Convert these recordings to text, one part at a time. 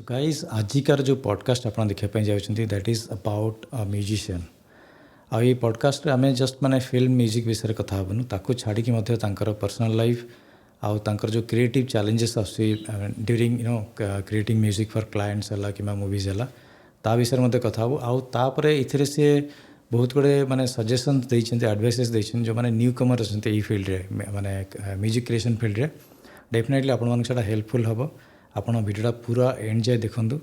So guys आजिकार जो podcast आप देखा जाऊँच that is about a musician I podcast आम जस्ट माने फिल्म म्यूजिक विषय कथा हेबुनु ताकू छाड़ी पर्सनल लाइफ आउ तांकर जो creative challenges during you know creating music for clients है कि मूवीज है ता विषय में कथा हूँ आउे ये सी बहुत गुड़े माने सजेशंस देते एडवाइसेस देते जो मैंने न्यू कमर अच्छा ये फील्ड रे माने म्यूजिक क्रिएशन फील्ड रे डेफिनेटली आपण से हेल्पफुल हम आपण भिडियोटा पूरा एंड जाए देखूँ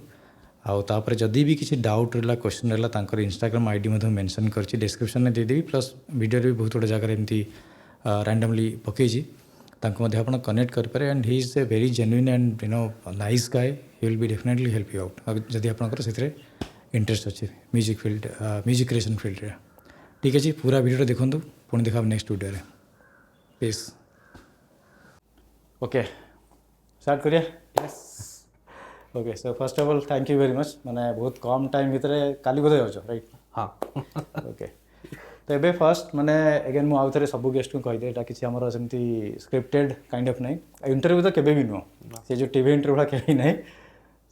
आउे जदि भी किसी डाउट रहा क्वेश्चन रहा तांकर इंस्टाग्राम आईडी मेंशन कर डिस्क्रिप्शन में देदेवी प्लस वीडियो भी बहुत गुड़े जगह एमती रैंडमली पकई आप कनेक्ट करें and he is a very genuine and you know nice guy he will be definitely help you out जदि आपंकर से इंटरेस्ट अच्छे music field music creation field रे ठीक है जी पूरा वीडियो देखूँ पुणी देखा नेक्स्ट वीडियो रे प्लीज ओके स्टार्ट करिए okay so first of all thank you very much माने बहुत कम टाइम भितर काली बोधे जाओ राइट हाँ ओके तो ये फर्स्ट माने अगेन मु आउ थे सब गेस्ट को कहीदे यहाँ किसी आमर सेमती स्क्रिप्टेड काइंड ऑफ नहीं इंटरव्यू तो केबे भी नुह से जो टीवी इंटरव्यू के नहीं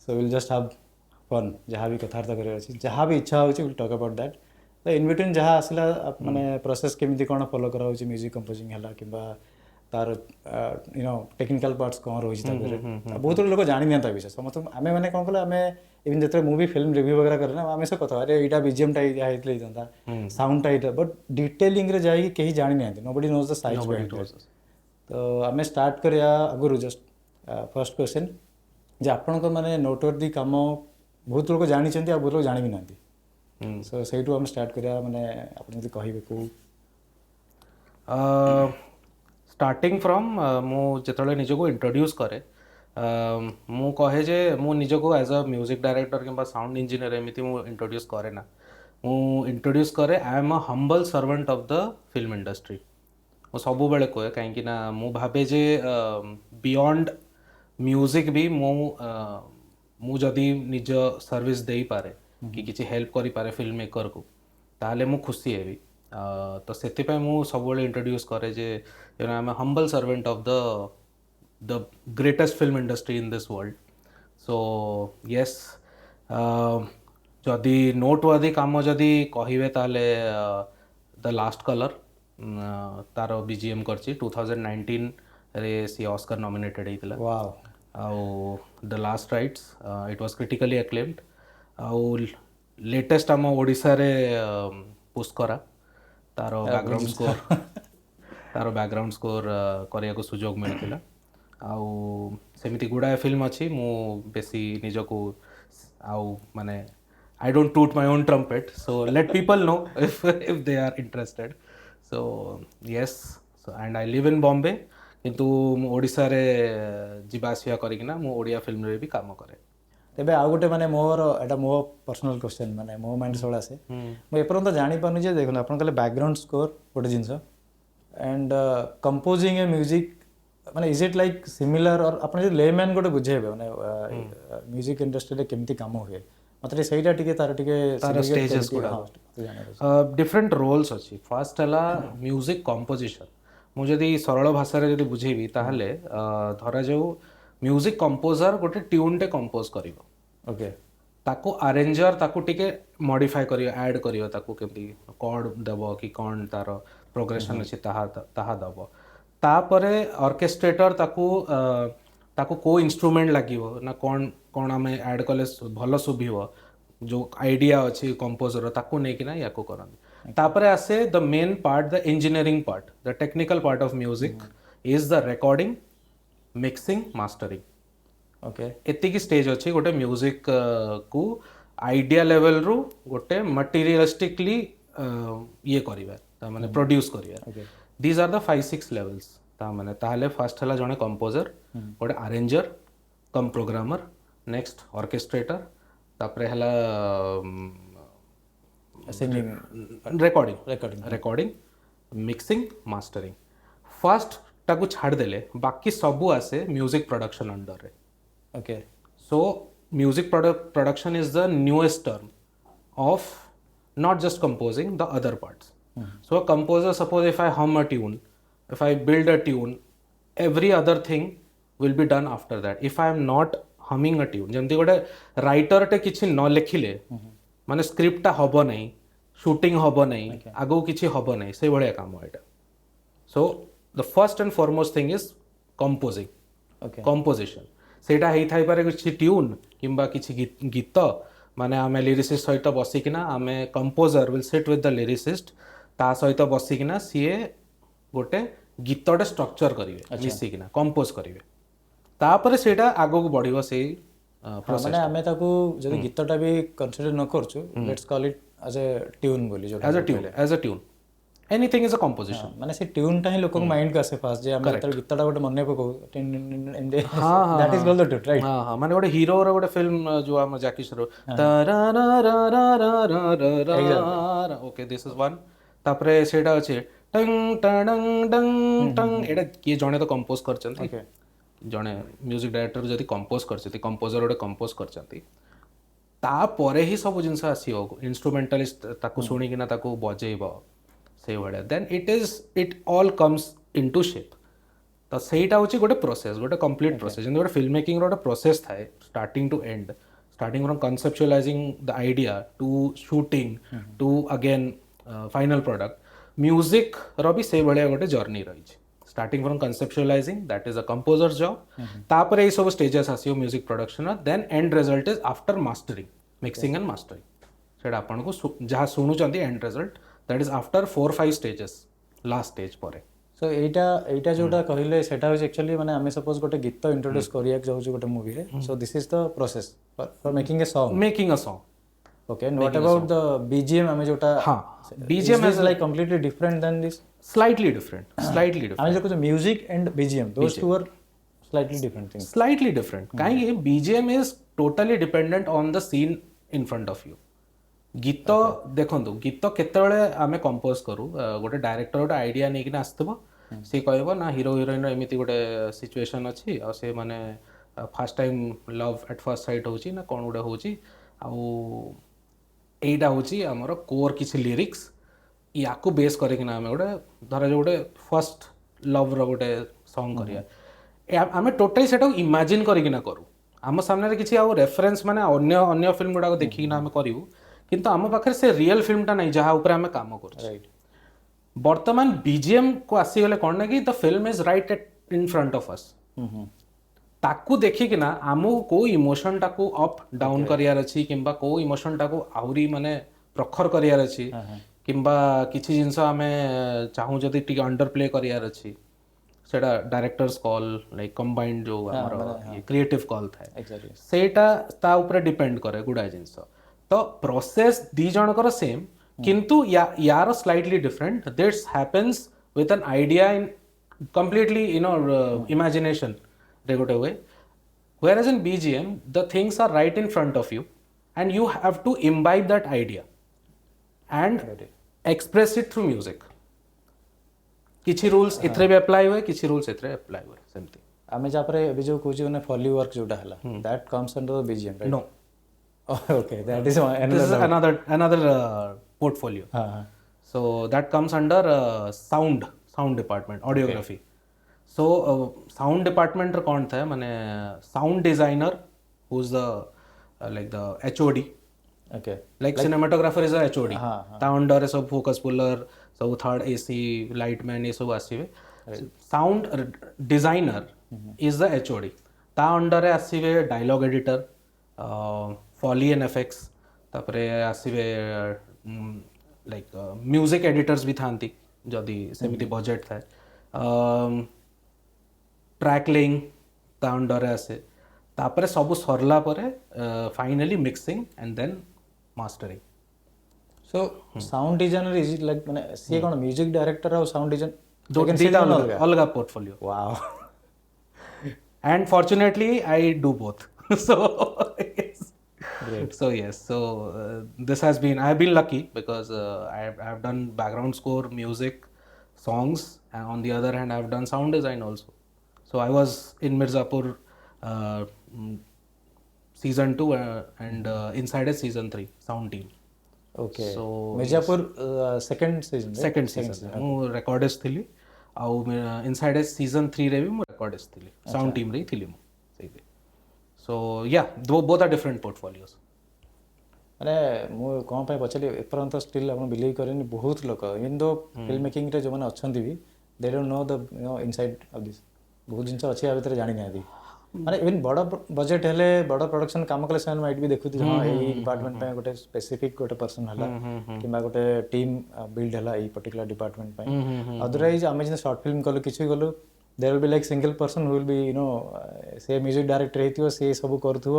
so will just have fun जहाँ भी कथबार्ता कर जहाँ भी इच्छा होची विल टॉक अबाउट दैट तो इन बिटवीन जहाँ आसला माने प्रोसेस केमिति कोन फॉलो करा होची म्यूजिक कंपोजिंग हला किबा तार यू नो टेक्निकल पार्ट्स कौन रही बहुत लोग जानी ना विषय समस्त आम मैंने कौन कल आम इवन जो मूवी फिल्म रिव्यू वगैरह करें आम से कथा अरे यहाँ बीजीएमटा होता साउंडटा यहाँ बट डिटेलिंग रे जाइए कहीं जानी ना नोबडी नोज द साइज तो आम स्टार्ट करिया आगुरी जस्ट फर्स्ट क्वेश्चन जे आपण को माने नोटवर्दी काम बहुत लोग जानी बहुत लोग जानी भी ना सो से आम स्टार्ट करिया माने आपण जदि कहिबे को स्टार्टिंग फ्रॉम मु जिते निजको इंट्रोड्यूस करे मु कहे जे मु निजको एज अ म्यूजिक डायरेक्टर कि साउंड इंजीनियर एमती मु इंट्रोड्यूस करे ना मु इंट्रोड्यूस करे आई am a humble servant of the film industry मु सब बेले कहे कहीं ना मु भावे जे बियॉन्ड म्यूजिक भी मु जदि निज सर्विस दे पारे कि किसी हेल्प करि पारे फिल्म मेकर को ताले मु खुशी हेबी तो से मु सब इंट्रोड्यूस करे जे you know I am a humble servant of the greatest film industry in this world so yes जदि नोटवर्दी काम जदि कहिबे ताले द लास्ट कलर तार बीजीएम करछि 2019 रे सी ऑस्कर नॉमिनेटेड हेतिला वाओ आउ the last rites it was critically acclaimed आउ लेटेस्ट आम ओडिशा रे पुष्करा तार बैकग्राउंड स्कोर करने को सुजोग मिलता आउ सेमिति गुड़ाए फिल्म अच्छी मु बेसी निजको आउ माने I don't toot my own trumpet so let people know if they are interested so yes and I live in Bombay किंतु मु ओडिशा रे जिबा आसिया करिकिना मु ओडिया फिल्म रे भी काम करे तेबे आउ गोटे माने मोर एटा मो पर्सनल क्वेश्चन माने मो माइंड सोला से मु एपर्यंत जानि पानु जे देखो आपण कहले बैकग्राउंड स्कोर गोटे जिंस एंड कंपोजिंग ए म्यूजिक माने इज इट लाइक सिमिलर और आपण जे लेमैन गोटे बुझेबे माने म्यूजिक इंडस्ट्री रे केमती काम होए मतलब सेटा टिके तार स्टेजेस गुडा डिफरेंट रोल्स अछि फर्स्ट हला म्यूजिक कंपोजिशन मु जदि सरल भाषा रे जदि बुझेबी ताहले धरा जाऊ म्यूजिक कंपोजर गोटे ट्यून टे कंपोज करिवो ओके ताको अरेंजर ताको टिके मॉडिफाई करियो ऐड करियो ताको केमती कॉर्ड देबो कि कोन तार प्रोग्रेशन अछि ताहा दबो तापरे ऑर्केस्ट्रेटर ताको को इंस्ट्रूमेंट लागिवो ना कोन आमे ऐड कले भलो सुभिवो जो आइडिया अछि कंपोजर ताको नै कि ना याको करन तापरे आसे the main part the engineering part the technical part of music is the recording mixing mastering okay एति की स्टेज अछि गोटे म्यूजिक को आइडिया लेवल रु गोटे मटेरियलिस्टिकली ये करिबा ता माने प्रोड्यूस करिया दीज आर द 5-6 लेवल्स ता माने ताहले फर्स्ट हला जने कंपोजर गोटे अरेंजर कम प्रोग्रामर नेक्स्ट ऑर्केस्ट्रेटर तापरे हला singing recording mixing mastering first ताकू छाड़ देले बाकी सबू आसे म्यूजिक प्रोडक्शन अंडर रे okay so music production is the newest term of not just composing the other parts. So a composer, suppose if I hum a tune, if I build a tune, every other thing will be done after that. If I am not humming a tune जमती गोटे राइटरटे किछि न लिखिले माने स्क्रिप्टटा हबो नै shooting हबो नै आगो किछि हबो नै से भलिया काम एटा so the first and foremost thing is composing composition सेटा हेई थाई पारे किछि ट्यून किंबा किछि गीत माने आमे लिरिसिस्ट सहित बसिकिना आमे composer will sit with the lyricist ता सहित बसिकिना सीए गोटे गीतटे स्ट्रक्चर करिवे मिसिकिना कंपोज करिवे तापर सेटा आगो को बढ़िबो से माने आमे ताकू जदि गीतटा भी कंसीडर न करछु let's call it as a tune बोली जो as a tune anything is a composition माने से ट्यून टा ही लोक माइंड का से फास्ट जे हम गीतटा गोटे मने पको that is called the tune right हां हां माने गोटे हीरो रो गोटे फिल्म जो हम Jackie Shroff okay this is one तापरे सेटा अछि टंग टंग डंग टंग एटा के जणे तो कंपोज करचंती जणे म्यूजिक डायरेक्टर जदि कंपोज करचंती कंपोजर गोटे कंपोज करचंती तापर ही सब जिनस आसीओ इंस्ट्रूमेंटलिस्ट ताकू सुनी किना ताकू बजेइबो से भलिया then it all comes into shape तो सेटा होची गोटे प्रोसेस गोटे कंप्लीट प्रोसेस जेन गोटे फिल्म मेकिंग रो गोटे प्रोसेस थाए starting to end starting from conceptualizing the idea to shooting to again final product music रो भी से भलिया गोटे जर्नी रही starting from conceptualizing that is a composer job तापर ए सब स्टेजेस आसीओ music production then end result is after mastering mixing and mastering सेटा आपन को जहाँ सुनुचंती end result that is after 4-5 stages last stage पर सो एटा जोटा कहले सेटा होय एक्चुअली माने हमें सपोज गोटे गीत इंट्रोड्यूस करिया जाउ गोटे मूवी रे so this is the process for making a song okay and what about the bgm hame jota bgm is like completely different than this slightly different I mean the music and bgm those two are slightly different things slightly different kahi bgm is totally dependent on the scene in front of you गीत देखंतु गीत केतेबेले आमे compose करू गोटे director गोटे idea नै किना आस्तबो से कहबो ना हीरो हीरोइन एमिति गोटे सिचुएशन अछि आ से माने first time love at first sight होची ना कोन गोटे होची आ एटा होची हमर कोर किछि लिरिक्स याकू बेस करे किना आमे गोटे धरा जो गोटे फर्स्ट लव रो गोटे सॉन्ग करिया आमे टोटली सेटा इमेजिन करे किना करू आम सामने रे किछि आ रेफरेंस माने अन्य अन्य फिल्म गुडा को देखि किना आमे करिवु किंतु आम पाखे से रियल फिल्मटा नहीं जहाँ ऊपर आम काम कर बर्तमान बीजीएम को आसीगले कौन ना कि the film is right at in front of us ताकू देखिकिना आमु को इमोशन टाकू अप डाउन करियार अछि किंबा को इमोशन टाकू आउरी माने प्रखर करियार अछि किंबा किछि जिंस आमे चाहू जदी टिक अंडर प्ले करियार अछि सेटा डायरेक्टर्स कॉल लाइक कंबाइंड जो हमर क्रिएटिव कॉल थाए एक्जेक्टली सेटा ता ऊपर डिपेंड करे गुडा जिंस तो प्रोसेस दी जनकर सेम किंतु यार slightly different this happens with an idea in completely imagination रे गोटे वे whereas in BGM the things are right in front of you and you have to imbibe that idea and express it through music किछि rules इथरे भी apply हुए किछि rules इथरे apply हुए सेमती आमे जा पर अभी जो कुछ ने फॉली वर्क जोटा हला that comes under the BGM right no okay that is another portfolio so that comes under sound department audiography so sound department कौन था माने sound designer who's the like the HOD okay like cinematographer is a HOD ता under है सब focus puller सब third AC lightman ये सब आसीबे sound designer is the HOD ता अंडर है आसीबे dialogue editor foley and FX तापरे आसीबे लाइक म्यूजिक एडिटर्स भी थांती जदी सेमिति बजेट थाए ट्रैक लेइंग ता अंडर आसे तापरे सब सरला परे finally mixing and then mastering so sound designer is like माने से कोन म्यूजिक डायरेक्टर और साउंड डिजाइन दीटा अलग portfolio wow and fortunately I do both so great so this has been I have been lucky because I have done background score music songs and on the other hand I have done sound design also so I was in Mirzapur season 2 and inside is season 3 sound team okay so Mirzapur second season मु recordist थिली आउ inside is season 3 रे भी मु recordist थिली sound team रे थिली मु सेही So yeah, both are different portfolios. ମାନେ ମୁଁ କ'ଣ ପାଇଁ ପଚାରିଲି ଏପର୍ଯ୍ୟନ୍ତ ଷ୍ଟିଲ୍ ଆପଣ ବିଲିଭ୍ କରେନି ବହୁତ ଲୋକ ଇଭନ୍ ଦୋ ଫିଲ୍ମ ମେକିଂରେ ଯେଉଁମାନେ ଅଛନ୍ତି ବି they don't know the inside of this ବହୁତ ଜିନିଷ ଅଛି ଆ ଭିତରେ ଜାଣିନାହାନ୍ତି ମାନେ ଇଭନ୍ ବଡ଼ ବଜେଟ୍ ହେଲେ ବଡ଼ ପ୍ରଡକ୍ସନ୍ କାମ କଲେ ସେମାନେ ମାଇଟ୍ ବି ଦେଖୁଥିବେ ହଁ ଏଇ ଡିପାର୍ଟମେଣ୍ଟ ପାଇଁ ଗୋଟେ ସ୍ପେସିଫିକ୍ ଗୋଟେ ପର୍ସନ୍ ହେଲା କିମ୍ବା ଗୋଟେ ଟିମ୍ ବିଲ୍ଡ ହେଲା ଏଇ ପର୍ଟିକୁଲାର ଡିପାର୍ଟମେଣ୍ଟ ପାଇଁ ଅଦରୱାଇଜ୍ ଆମେ ଯେମିତି ସର୍ଟ ଫିଲ୍ମ କଲୁ କିଛି ବି କଲୁ there will be like single person who will be ସେ ମ୍ୟୁଜିକ୍ ଡାଇରେକ୍ଟର ହେଇଥିବ ସେ ସବୁ କରୁଥିବ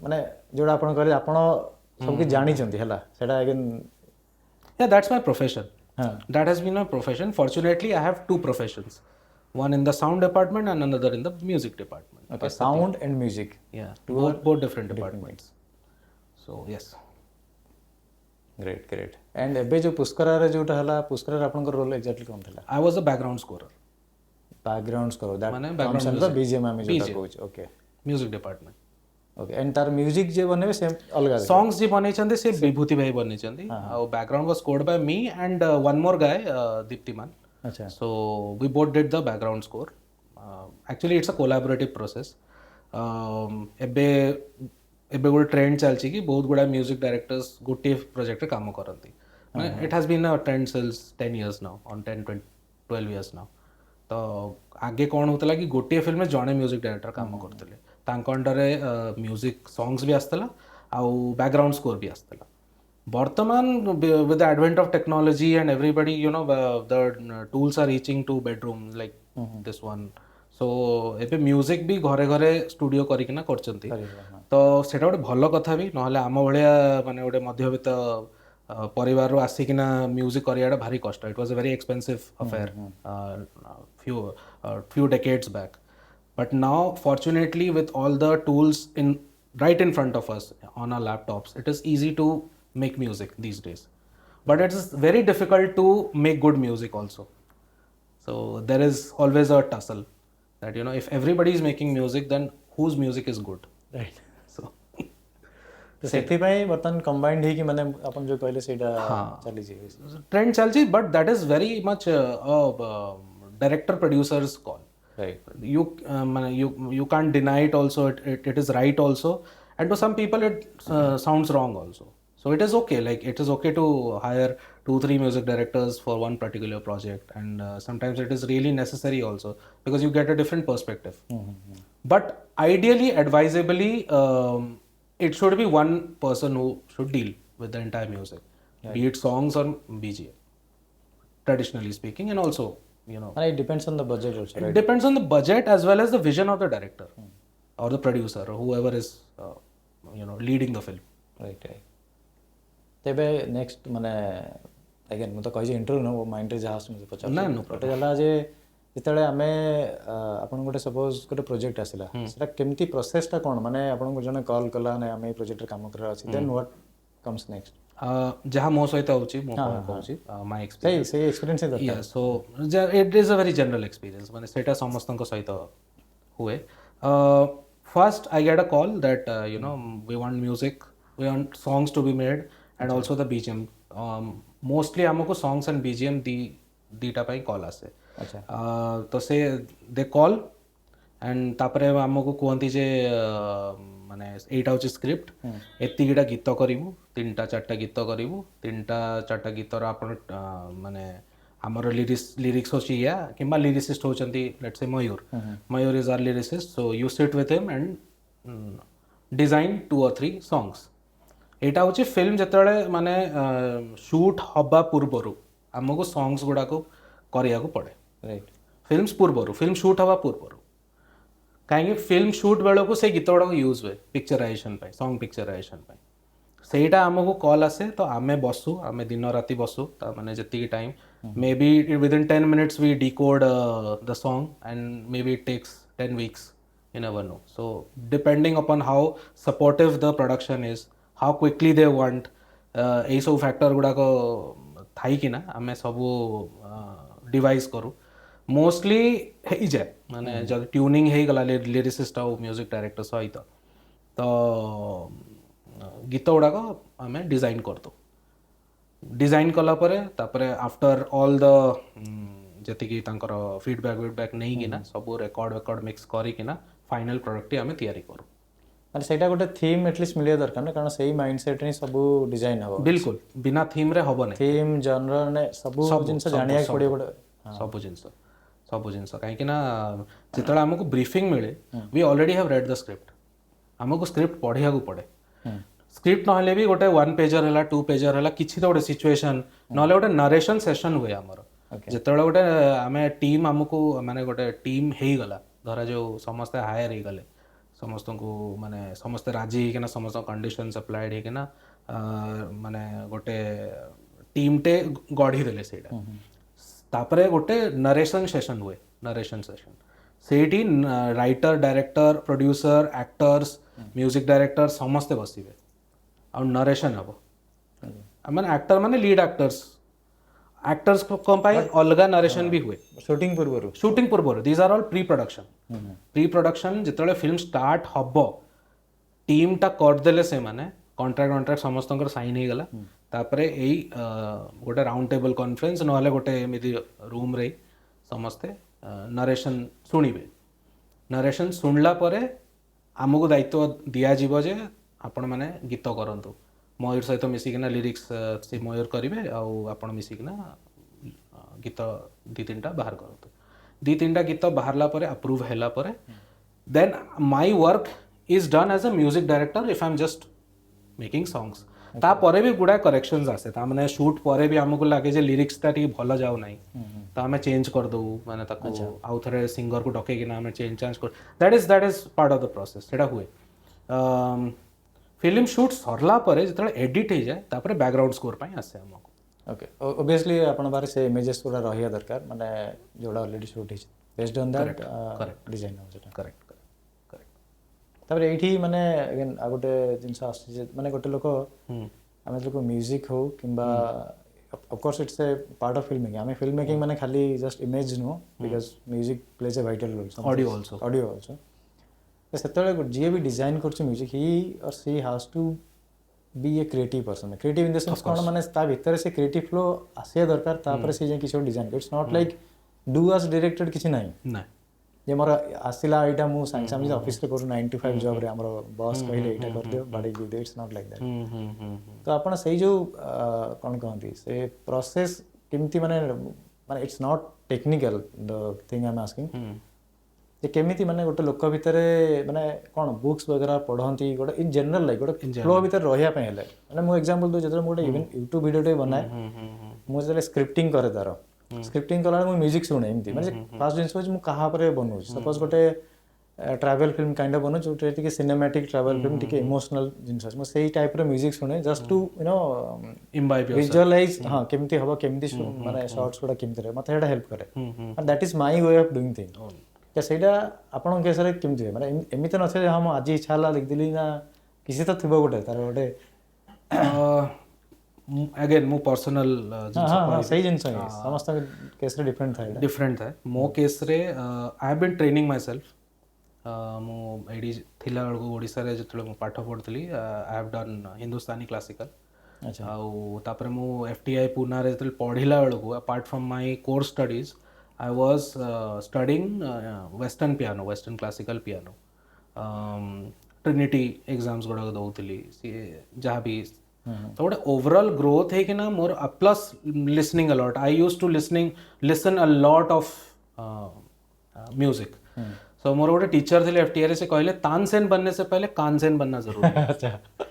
ମାନେ ଯୋଉଟା ଆପଣ କହିଲେ ଆପଣ ସବୁ କିଛି ଜାଣିଛନ୍ତି ହେଲା ସେଟା again Yeah, that's my profession. That has been my profession. Fortunately, I have two professions, one in the sound department and another in the music department. okay sound and music Yeah, both different departments. So yes. great and ଏବେ ଯୋଉ ପୁଷ୍କରାରେ ଯୋଉଟା ହେଲା ପୁଷ୍କରାରେ ଆପଣଙ୍କର roll exactly କ'ଣ ଥିଲା? I was a background scorer. background score that ମାନେ comes background under music. BGM ଆମେ ଯୋଉଟା କହୁଛୁ okay Music department. okay and ତାର ମ୍ୟୁଜିକ୍ ଯେ ବନେଇବେ ସେମ୍ ଅଲଗା Songs ji ବନେଇଛନ୍ତି ସେ ବିଭୂତି ଭାଇ ବନେଇଛନ୍ତି ଆଉ background was scored by me and one more guy Deeptiman. ଆଚ୍ଛା So we both did the background score. Actually it's a collaborative process. ଏବେ ଏବେ ଗୋଟେ ଟ୍ରେଣ୍ଡ ଚାଲିଛି କି ବହୁତ ଗୁଡ଼ା ମ୍ୟୁଜିକ୍ ଡାଇରେକ୍ଟର୍ସ ଗୋଟିଏ ପ୍ରୋଜେକ୍ଟରେ କାମ କରନ୍ତି ମାନେ ଇଟ୍ ହାଜ୍ ବିନ୍ ଅ trend since 10 years now on 12 years now. ତ ଆଗେ କ'ଣ ହେଉଥିଲା କି ଗୋଟିଏ ଫିଲ୍ମରେ ଜଣେ ମ୍ୟୁଜିକ୍ ଡାଇରେକ୍ଟର କାମ କରୁଥିଲେ ତାଙ୍କ ଅଣ୍ଡରରେ ମ୍ୟୁଜିକ୍ ସଙ୍ଗ୍ସ ବି ଆସିଥିଲା ଆଉ ବ୍ୟାକ୍ଗ୍ରାଉଣ୍ଡ ସ୍କୋର୍ ବି ଆସିଥିଲା ବର୍ତ୍ତମାନ with the advent of technology and everybody the tools are reaching to bedroom like this one. So ଏବେ ମ୍ୟୁଜିକ୍ ବି ଘରେ ଘରେ ଷ୍ଟୁଡ଼ିଓ କରିକିନା କରୁଛନ୍ତି ତ ସେଇଟା ଗୋଟେ ଭଲ କଥା ବି ନହେଲେ ଆମ ଭଳିଆ ମାନେ ଗୋଟେ ମଧ୍ୟବିତ୍ତ ପରିବାରରୁ ଆସିକିନା ମ୍ୟୁଜିକ୍ କରିବାଟା ଭାରି କଷ୍ଟ it was A very expensive affair few decades back. But now fortunately with all the tools right in front of us on our laptops it is easy to make music these days, but it is very difficult to make good music also. So there is always a tussle that if everybody is making music then whose music is good, right so ତ ସେଥିପାଇଁ ବର୍ତ୍ତମାନ combined ହେଇକି ମାନେ ଆପଣ ଯୋଉ କହିଲେ ସେଇଟା ଚାଲିଛି trend chalchi, but that is very much a director producer's call. right You can't deny it also. It is right also, and to some people it sounds wrong also. So it is okay. Like it is okay to hire 2-3 music directors for one particular project, and sometimes it is really necessary also because you get a different perspective. But ideally, advisably, it should be one person who should deal with the entire music, be it songs or BGM, traditionally speaking, and also. and it depends on the budget also right It depends on the budget as well as the vision of the director or the producer or whoever is leading the film. right ତେବେ next ମାନେ ଆଜ୍ଞା ମୁଁ ତ କହିଛି interview ମୋ ମାଇଣ୍ଡରେ ଯାହା ଆସୁଛି ମୋତେ ପଚାରୁଛି ଗୋଟେ ହେଲା ଯେ ଯେତେବେଳେ ଆମେ ଆପଣଙ୍କୁ ଗୋଟେ ସପୋଜ ଗୋଟେ ପ୍ରୋଜେକ୍ଟ ଆସିଲା ସେଟା କେମିତି ପ୍ରୋସେସଟା କ'ଣ ମାନେ ଆପଣଙ୍କୁ ଜଣେ କଲ୍ କଲା ନା ଆମେ ଏଇ ପ୍ରୋଜେକ୍ଟରେ କାମ କରିବାର ଅଛି ଦେନ୍ ହ୍ୱାଟ୍ କମ୍ସ ନେକ୍ସଟ ଯାହା ମୋ ସହିତ ହେଉଛି ମୁଁ କହୁଛି ମାଇ ଏକ୍ସପିରିଏନ୍ସ ସେଇ ଏକ୍ସପିରିଏନ୍ସ ଦରକାର ସୋ ଇଟ୍ ଇଜ୍ ଅ ଭେରି ଜେନେରାଲ ଏକ୍ସପିରିଏନ୍ସ ମାନେ ସେଇଟା ସମସ୍ତଙ୍କ ସହିତ ହୁଏ ଫାର୍ଷ୍ଟ ଆଇ ଗେଟ୍ ଅ call that we want music, we want songs to be made and also the BGM. Mostly ଆମକୁ songs and BGM ଦିଟା ପାଇଁ କଲ୍ ଆସେ ତ ସେ ଦେ କଲ୍ ଆଣ୍ଡ ତାପରେ ଆମକୁ କୁହନ୍ତି ଯେ ମାନେ ଏଇଟା ହେଉଛି ସ୍କ୍ରିପ୍ଟ ଏତିକିଟା ଗୀତ କରିବୁ 3-4ଟା ଗୀତ କରିବୁ 3-4ଟା ଗୀତର ଆପଣ ମାନେ ଆମର ଲିରିକ୍ସ ହେଉଛି ୟା କିମ୍ବା ଲିରିସିଷ୍ଟ ହେଉଛନ୍ତି let's say Mayur is our lyricist so you sit with him and design 2 or 3 songs. ଏଇଟା ହେଉଛି ଫିଲ୍ମ ଯେତେବେଳେ ମାନେ ସୁଟ୍ ହେବା ପୂର୍ବରୁ ଆମକୁ ସଙ୍ଗ୍ସ ଗୁଡ଼ାକୁ କରିବାକୁ ପଡ଼େ ରାଇଟ୍ ଫିଲ୍ମ ସୁଟ୍ ହେବା ପୂର୍ବରୁ କାହିଁକି ଫିଲ୍ମ ସୁଟ୍ ବେଳକୁ ସେ ଗୀତ ଗୁଡ଼ାକ ୟୁଜ୍ ହୁଏ ପିକ୍ଚରାଇଜେସନ୍ ପାଇଁ ସଙ୍ଗ ପିକ୍ଚରାଇଜେସନ୍ ପାଇଁ ସେଇଟା ଆମକୁ କଲ୍ ଆସେ ତ ଆମେ ବସୁ ଆମେ ଦିନ ରାତି ବସୁ ତା ମାନେ ଯେତିକି time May B within 10 minutes we decode the song and maybe it takes 10 weeks, you never know. So depending upon how supportive the production is, how quickly they want ଏଇ ସବୁ ଫ୍ୟାକ୍ଟର ଗୁଡ଼ାକ ଥାଇକିନା ଆମେ ସବୁ ଡିଭାଇସ୍ କରୁ ମୋଷ୍ଟଲି ହେଇଯାଏ ମାନେ ଯଦି tuning ହେଇଗଲା ଲିରିସିଷ୍ଟ ଆଉ ମ୍ୟୁଜିକ୍ ଡାଇରେକ୍ଟର ସହିତ ତ ଗୀତ ଗୁଡ଼ାକ ଆମେ ଡିଜାଇନ୍ କରିଦେଉ ଡିଜାଇନ୍ କଲା ପରେ ତାପରେ ଆଫ୍ଟର ଅଲ୍ ଦ ଯେତିକି ତାଙ୍କର ଫିଡ଼ବ୍ୟାକ୍ ନେଇକିନା ସବୁ ରେକର୍ଡ଼ ମିକ୍ସ କରିକିନା फाइनल प्रोडक्ट आम तैयारी करूँ ମାନେ ସେଇଟା ଗୋଟେ ଥୀମ୍ ଏଟଲିଷ୍ଟ ମିଳିବା ଦରକାର ନା କାରଣ ସେଇ ମାଇଣ୍ଡ ସେଟ୍ ହିଁ ସବୁ ଡିଜାଇନ୍ ହେବ बिल्कुल बिना थीम रे हबो नहीं ଥୀମ୍ ଜନର ସବୁ ଜିନିଷ ଜାଣିବାକୁ ପଡ଼ିବ ଗୋଟେ सब जिनस कहीं ना जिते आमको ब्रीफिंग मिले we already have read the script आमको स्क्रिप्ट पढ़िया को पड़े स्क्रिप्ट ना भी गोटे 1 पेजर है 2 पेजर है किसी तो गोटे सिचुएशन ना गोटे नरेशन सेशन हुए आमर जिते गोटे आम टीम आमको माने गोटे टीम हो गला धरा जो समस्ते हायर हो गले समस्त को माने समस्ते राजी होना समस्त कंडीशन अप्लाइड होना माने गोटे टीम टे गढ़ी देले सेटा तापरे गोटे नरेशन सेशन हुए नरेशन सेशन सेठी writer director producer actors music director समस्ते बसिबे आ नरेशन हबो माने एक्टर माने लीड एक्टर्स को पाई अलगा नरेशन भी हुए शूटिंग पूर्व these are all pre production जिते फिल्म स्टार्ट हबो टीम टा करदेले से माने कॉन्ट्रैक्ट समस्त साइन हो गला तापरे यही गोटे राउंड टेबल कॉन्फ्रेंस ना गोटे एमती रूम रे समस्ते नरेशन शुणिबे नरेशन शुणला परे आमको दायित्व दिया जीवो जे आपण माने गीत करंतु मयूर सहित मिसिकिना लिरिक्स से मयूर करेंगे आपण मिसिकिना गीत 2-3टा बाहर करतु 2-3टा गीत बाहरला परे अप्रूव हैला परे then my work is done as a music director if I am just making songs तापर भी गुड़ा करेक्शंस आसे तामने शूट पर भी आमको लगे जे लिरिक्स टा टी भल जाऊ नहीं तो आम चेंज कर दो माने ताको आउ थरे सिंगर को डके ना आम चेंज कर that is part of the process सेटा हुए फिल्म शूट सरला परे जिते एडिट हो जाए तापर बैकग्राउंड स्कोर पाई आसे हमको ओके ऑब्वियसली आपण बारे से इमेजेस पूरा रहिया दरकार माने जोड़ा already shoot his based on that design हो सेटा करेक्ट तापर एठी माने अगेन आ गोटे जिंस आसी माने गोटे लोक आमे लोक म्यूजिक हो किंबा of course it's a part of film making आमे फिल्म मेकिंग माने खाली जस्ट इमेज नो because music plays a vital role audio also सेतले जे भी डिजाइन करछ music he or she has to be a creative person creative in the sense कोन माने ता भीतर से क्रिएटिव फ्लो आसे दरकार तापर से जे किछो design it's not like do us directed किछि नाही जे मोर आसिला एटा मु सांग सामने ऑफिस रे करू 9 to 5 जॉब रे हमरो बॉस कहले एटा कर दियो बाडी give it's not like that तो आपण सही जो कोन कहंती से प्रोसेस केमती माने it's not technical the thing I am asking जे केमिति माने गोटे लोक भितरे माने कोन बुक्स वगैरह पढंती गोटे इन जनरल लाइक गोटे फ्लो भीतर रहिया पे हेले माने मु एग्जांपल दो जतरे मु गोटे इवन YouTube वीडियो टे बनाए मु जले स्क्रिप्टिंग करे तारो स्क्रिप्टिंग कला मु म्यूजिक सुने एमती माने फास्ट जिंस मु कहा पर बनउ सपोज गोटे ट्रैवल फिल्म काइंड ऑफ बनउ जोटे टिके सिनेमैटिक ट्रैवल फिल्म टिके इमोशनल जिंस मु सेही टाइप रो म्यूजिक सुने just to you know imbibe visualize हां केमती हबो केमती माने शॉट्स गुडा केमती रे मते हेडा हेल्प करे and that is my way of doing thing क्या सेटा आपण केस रे केमती माने एमिते नथे हम आज इच्छा ला लिख दिली ना किसी तो थिबो गोटे तार गोटे अगेन मो पर्सनल सही जिंस है समस्त केस रे डिफरेंट था मो केस रे I have been training myself मो एडी थिला बेलको ओडिसा रे जतले मो पाठ पढतली I have done Hindustani classical अच्छा आ तापर मो एफटीआई पुना रे जतले पढिला बेलको apart from my course studies I was studying Western classical piano. Trinity exams गुड़ा दौली जहाँ भी तो गोटे ओवरऑल ग्रोथ है कि ना more plus listening a lot I use to listen a lot of music so more गोटे टीचर थे एफटीआर से कहले तानसेन बनने से पहले कानसेन बनना जरूरी है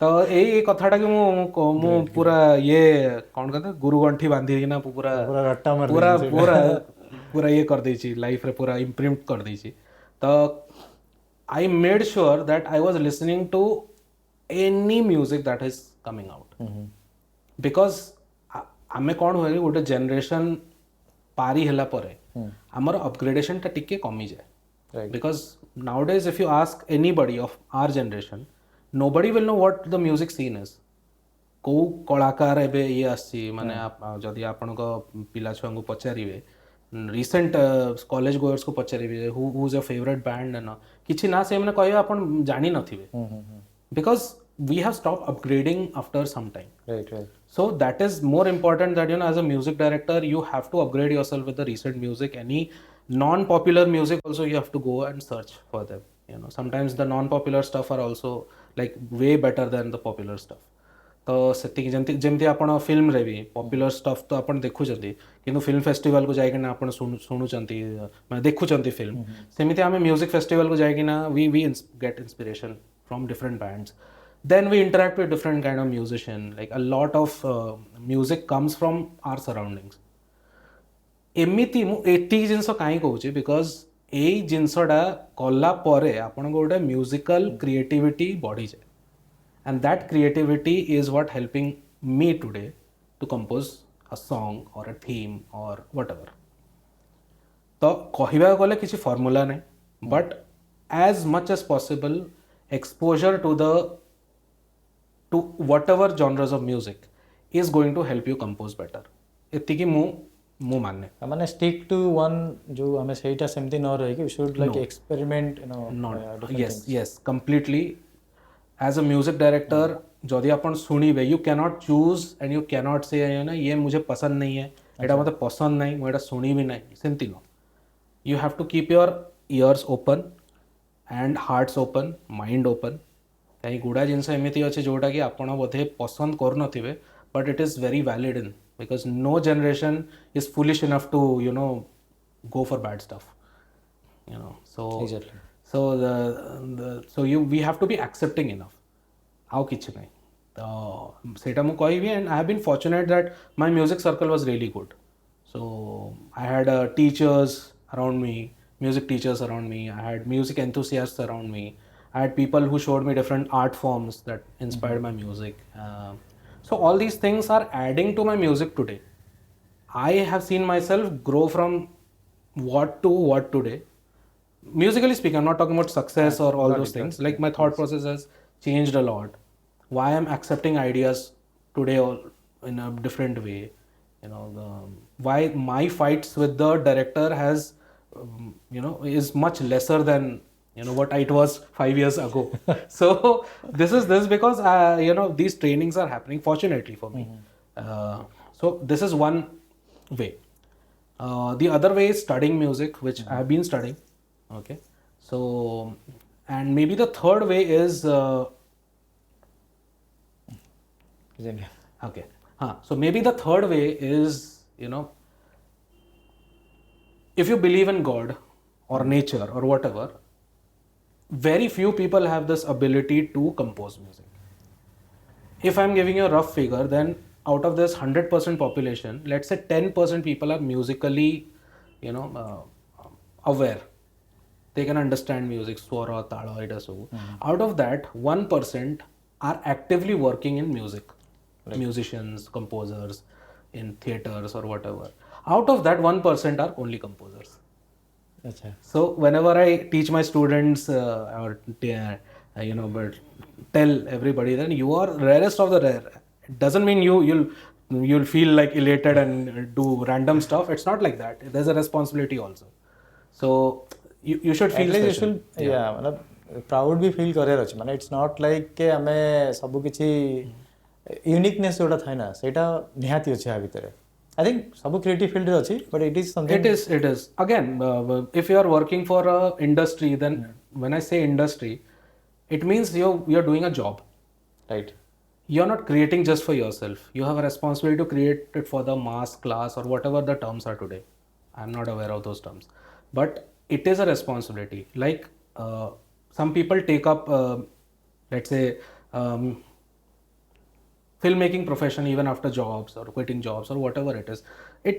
तो यही कथाटा कि मु पूरा ये कौन कहते गुरु गंठी बांधी कि ना पूरा पूरा ये कर दी लाइफ रे पूरा इम्प्रिंट कर दी तो I made sure that I was listening to any music that is coming out because आमे कौन हुए गोटे जनरेशन पारी हैला परे हमर अपग्रेडेशन टा टिके कमी जाए because nowadays if you ask anybody of our generation nobody will know what the music scene is को कलाकार एबे ये आसी माने जदि आपन को पिला छुआ को पचारिबे रिसेंट कॉलेज गोयर्स को पचारिबे who is your favourite band ना किछि ना से माने कहबे आपन जानि नथिबे because we have stopped upgrading after some time right so that is more important that you know as a music director you have to upgrade yourself with the recent music non-popular music also you have to go and search for them. Sometimes the non-popular stuff are also like way better than the popular stuff. तो सेतिकी जमती आपण film रे भी popular stuff तो आपण देखुचंती किंतु film festival को जाइकिना आपण शुणुचंती माने देखुचंती फिल्म सेमिति आमे म्यूजिक फेस्टिवल को जाइकिना we get inspiration from different bands then we interact with different kind of musician, like a lot of music comes from our surroundings. एमिति मु एति जिंस काई कहूची बिकॉज एई जिंसटा कला परे आपण गोटे म्यूजिकल क्रिएटिविटी बढ़ी जाए and that creativity is what helping me today to compose a song or a theme or whatever. तो कहवा गले किसी फॉर्मूला नहीं but as much as possible exposure to whatever genres of music is going to help you compose better. एतिकी मु माने माने stick to one जो हमें सेटा सेमती न रहे कि we should like experiment yes completely. As a music director जदि आपण सुनिबे you cannot choose and you cannot say ये मुझे पसंद नहीं है एटा मते पसंद नहीं मु एटा सुनिबी नहीं सेंती न. You have to keep your ears open and hearts open, mind open. कहीं गुड़ा जिनस एमिति अच्छे जोटा कि आपण बोधे पसंद कर नथिबे but it is very valid in because no generation is foolish enough to go for bad stuff, so exactly. So we have to be accepting enough. How kichhi nahi to seta mu koibi and I have been fortunate that my music circle was really good. So I had teachers around me, music teachers around me, I had music enthusiasts around me, I had people who showed me different art forms that inspired my music. So all these things are adding to my music today. I have seen myself grow from what to what today. Musically speaking, I'm not talking about success or all those things. Like my thought process has changed a lot. Why I'm accepting ideas today or in a different way. Why my fights with the director has, is much lesser than what it was 5 years ago. So this is because these trainings are happening fortunately for me. So this is one way. The other way is studying music, which I have been studying. Okay, so and maybe the third way is okay. So maybe the third way is if you believe in God or nature or whatever, very few people have this ability to compose music. If I'm giving you a rough figure, then out of this 100% population, let's say 10% people are musically aware. They can understand music, swara, tala, it is so. Out of that, 1% are actively working in music. Right. Musicians, composers, in theaters or whatever. Out of that, 1% are only composers. Achha. So whenever I teach my students or but tell everybody, then you are rarest of the rare. It doesn't mean you'll feel like elated and do random stuff. It's not like that. There's a responsibility also. So you should feel special. मतलब proud भी feel करे अछि माने it's not like के हमें सब किछि uniqueness जोटा थाय ना सेटा निहाती अछि आ भितरे. I think सब क्रिएटिव फील्ड रे अछि but it is something. It is again if you are working for a industry, then when I say industry, it means you're doing a job, right? You're not creating just for yourself. You have a responsibility to create it for the mass class or whatever the terms are today. I'm not aware of those terms, but it is a responsibility. Like some people take up let's say filmmaking profession even after jobs or quitting jobs or whatever it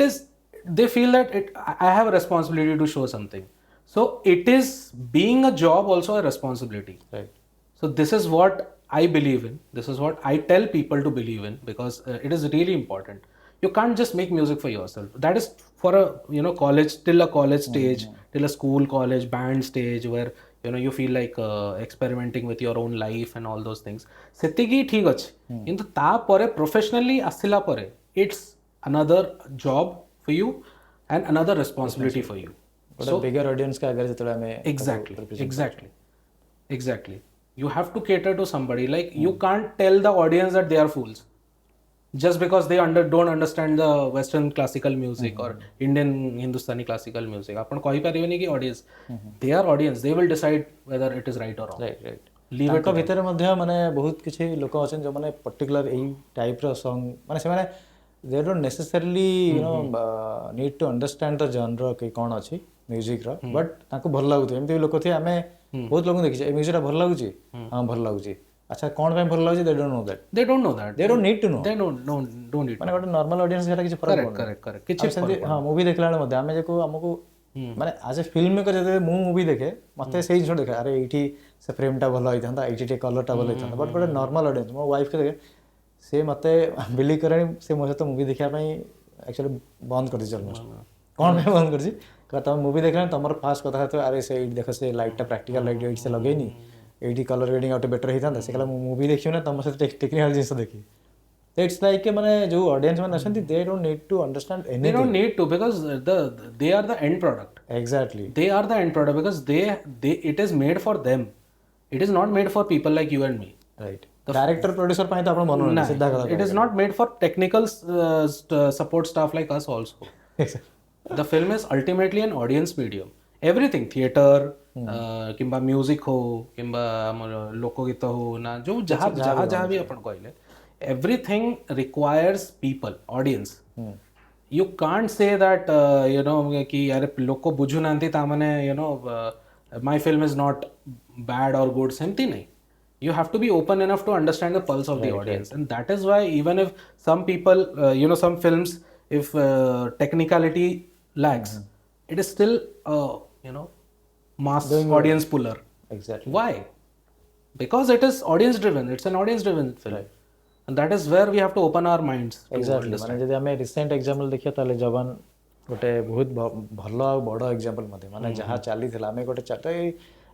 is they feel that I have a responsibility to show something. So it is being a job also a responsibility, right? So this is what I believe in, this is what I tell people to believe in, because it is really important. You can't just make music for yourself. That is for a college, till a college stage, till a school, college, band stage, where you feel like experimenting with your own life and all those things. Setiki thik achi. Kintu ta pore professionally asila pore, it's another job for you and another responsibility for you. So bigger audience ka agar jetola me exactly you have to cater to somebody. Like you can't tell the audience that they are fools. just because they don't understand the western classical music or Indian Hindustani classical music ଆପଣ କହିପାରିବେନି କି audience they are audience, they will decide whether it is right or wrong. right ତାଙ୍କ ଭିତରେ ମଧ୍ୟ ମାନେ ବହୁତ କିଛି ଲୋକ ଅଛନ୍ତି ଯେଉଁମାନେ ପର୍ଟିକୁଲାର ଏଇ ଟାଇପ୍ର ସଙ୍ଗ ମାନେ ସେମାନେ they don't necessarily need to understand the genre କି କ'ଣ ଅଛି ମ୍ୟୁଜିକ୍ର ବଟ୍ ତାଙ୍କୁ ଭଲ ଲାଗୁଥିବ ଏମିତି ବି ଲୋକ ଥିବେ ଆମେ ବହୁତ ଲୋକଙ୍କୁ ଦେଖିଛେ ଏ ମ୍ୟୁଜିକ୍ଟା ଭଲ ଲାଗୁଛି ହଁ ଭଲ ଲାଗୁଛି ଆଚ୍ଛା କ'ଣ ପାଇଁ ଭଲ ଲାଗୁଛି they don't know that they don't need to know don't need ମାନେ ଗୋଟେ ନର୍ମାଲ ଅଡିଏନ୍ସ ସେଟା କିଛି ଫରକ correct କିଛି ସେମିତି ହଁ ମୁଭି ଦେଖିଲା ବେଳେ ମଧ୍ୟ ଆମେ ଯେକୁ ଆମକୁ ମାନେ ଆଜ୍ ଏ ଫିଲ୍ମ ମେକର ଯେତେବେଳେ ମୁଁ ମୁଭି ଦେଖେ ମତେ ସେଇ ଜିନିଷ ଦେଖେ ଆରେ ଏଇଠି ସେ ଫ୍ରେମ୍ଟା ଭଲ ହେଇଥାନ୍ତା ଏଇଠି ଟିକେ କଲର୍ଟା ଭଲ ହେଇଥାନ୍ତା ବଟ୍ ଗୋଟେ ନର୍ମାଲ ଅଡିଏନ୍ସ ମୋ ୱାଇଫ୍କେ ଦେଖେ ସେ ମତେ ବିଲିଭ୍ କରେଣି ସେ ମୋ ସହିତ ମୁଭି ଦେଖିବା ପାଇଁ ଆକ୍ଚୁଆଲି ବନ୍ଦ କରିଦେଇଛି ଅଲମୋଷ୍ଟ କ'ଣ ପାଇଁ ବନ୍ଦ କରିଛି କାରଣ ତମେ ମୁଭି ଦେଖିଲାଣି ତମର ଫାଷ୍ଟ କଥା ହେଇଥିବ ଆରେ ସେ ଏଇଠି ଦେଖ ସେ ଲାଇଟ୍ଟା ପ୍ରାକ୍ଟିକାଲ ଲାଇଟ୍ ଏଇଠି ସେ ଲଗେଇନି ଏଇଠି କଲର୍ ଗ୍ରେଡ଼ିଂ ଆଉ ଟିକେ ବେଟର୍ ହେଇଥାନ୍ତା ସେ କହିଲା ମୁଁ ମୁଭି ଦେଖିବି ନା ତମ ସହିତ ଟେକ୍ନିକାଲ ଜିନିଷ ଦେଖିବି it's like ମାନେ ଯୋଉ ଅଡିଏନ୍ସ ମାନେ ଅଛନ୍ତି they don't need to understand anything. They don't need to because they are the end product. Exactly. They are the end product because they it is made for them. It is not made for people like you and me. Right. Director producer ପାଇଁ ତ ଆପଣ ମନ ସିଧା କଥା it is not made for technical support staff like us also. The film is ultimately an audience medium. Everything theater किंबा music हो किंबा हमर लोकगीत हो ना जो जहाँ भी अपन कहले everything requires people audience. You can't say that कि यार लोक बुझु नांती ता माने my film is not bad or good सेमती नहीं. You have to be open enough to understand the pulse of the audience, and that is why even if some people some films if technicality lags it is still mass audience puller. Exactly. Why? Because it is audience driven. It's an audience driven film. Right. And that is where we have to open our minds. Exactly. ମାନେ ଯଦି ଆମେ recent example ଦେଖିବା ତାହେଲେ ଯବାନ ଗୋଟେ ବହୁତ ଭଲ ଆଉ ବଡ଼ ଏକ୍ଜାମ୍ପଲ୍ ମଧ୍ୟ ମାନେ ଯାହା ଚାଲିଥିଲା ଆମେ ଗୋଟେ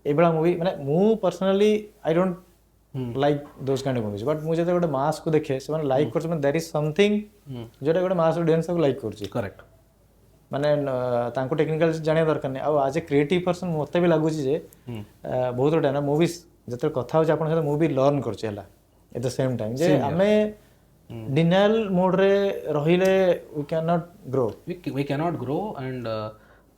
ଏଇଭଳିଆ ମୁଭି ମାନେ ମୁଁ personally I don't like those kind of movies but ମୁଁ ଯେତେବେଳେ ଗୋଟେ ମାସ୍କୁ ଦେଖେ ସେମାନେ ଲାଇକ୍ କରୁଛନ୍ତି ମାନେ ଦ୍ୟାଟ୍ ଇଜ୍ ସମଥିଙ୍ଗ ଯେଉଁଟା ଗୋଟେ ମାସ୍ ଅଡିଏନ୍ସକୁ ଲାଇକ୍ କରୁଛି କରେକ୍ଟ ମାନେ ତାଙ୍କୁ ଟେକ୍ନିକାଲ ଜାଣିବା ଦରକାର ନାହିଁ ଆଉ ଆଜ୍ ଏ କ୍ରିଏଟିଭ୍ ପର୍ସନ୍ ମୋତେ ବି ଲାଗୁଛି ଯେ ବହୁତ ଗୋଟେ ନା ମୁଭି ଯେତେବେଳେ କଥା ହେଉଛି ଆପଣଙ୍କ ସହିତ ମୁଁ ବି ଲର୍ନ କରୁଛି ହେଲା at the same time ଯେ ଆମେ denial mode ରେ ରହିଲେ we cannot grow. We cannot grow and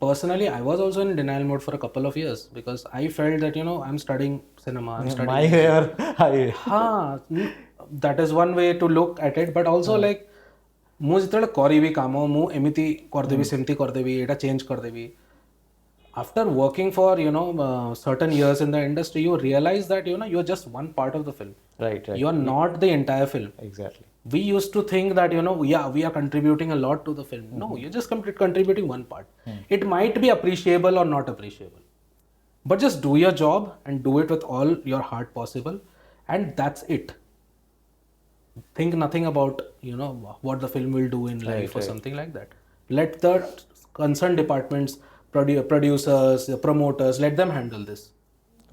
personally I was also in denial mode for a couple of years because I felt that I'm studying cinema, I'm studying my hair that is one way to look at it but also like ମୁଁ ଯେତେବେଳେ କରିବି କାମ ମୁଁ ଏମିତି କରିଦେବି ସେମିତି କରିଦେବି ଏଇଟା ଚେଞ୍ଜ କରିଦେବି after working for certain years in the industry you realize that you're just one part of the film. Right. You are not the entire film. Exactly. We used to think that we are contributing a lot to the film. No, you're just contributing one part. It might be appreciable or not appreciable, but just do your job and do it with all your heart possible, and that's it. Think nothing about what the film will do in life or something like that. Let the concerned departments, producers, promoters, let them handle this.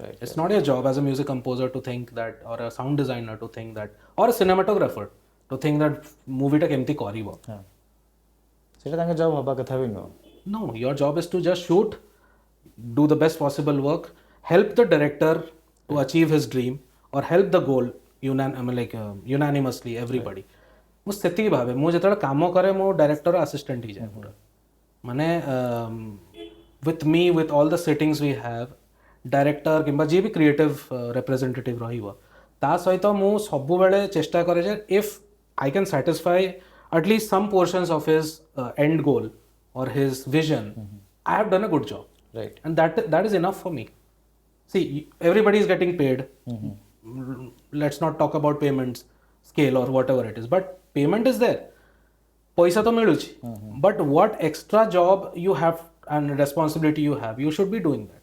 Right, it's not your job as a music composer to think that, or a sound designer to think that, or a cinematographer to think that movie ta kemti karibo. Seta tanga job haba katha bi no. No, your job is to just shoot, do the best possible work, help the director to achieve his dream, or help the goal unanimously everybody. ମୁଁ ସେତିକି ଭାବେ ମୁଁ ଯେତେବେଳେ କାମ କରେ ମୁଁ director assistant ହେଇଯାଏ ପୁରା ମାନେ with me with all the settings we have director किंबा जी भी क्रिएटिव रिप्रेजेंटेटिव रहिबो ता सहित मु सबु बेले चेष्टा करे जे if I can satisfy at least some portions of his end goal or his vision I have done a good job right and that is enough for me. See, everybody is getting paid. Let's not talk about payments scale or whatever it is, but payment is there. पैसा तो मिलुची, but what extra job you have and responsibility you have, you should be doing that.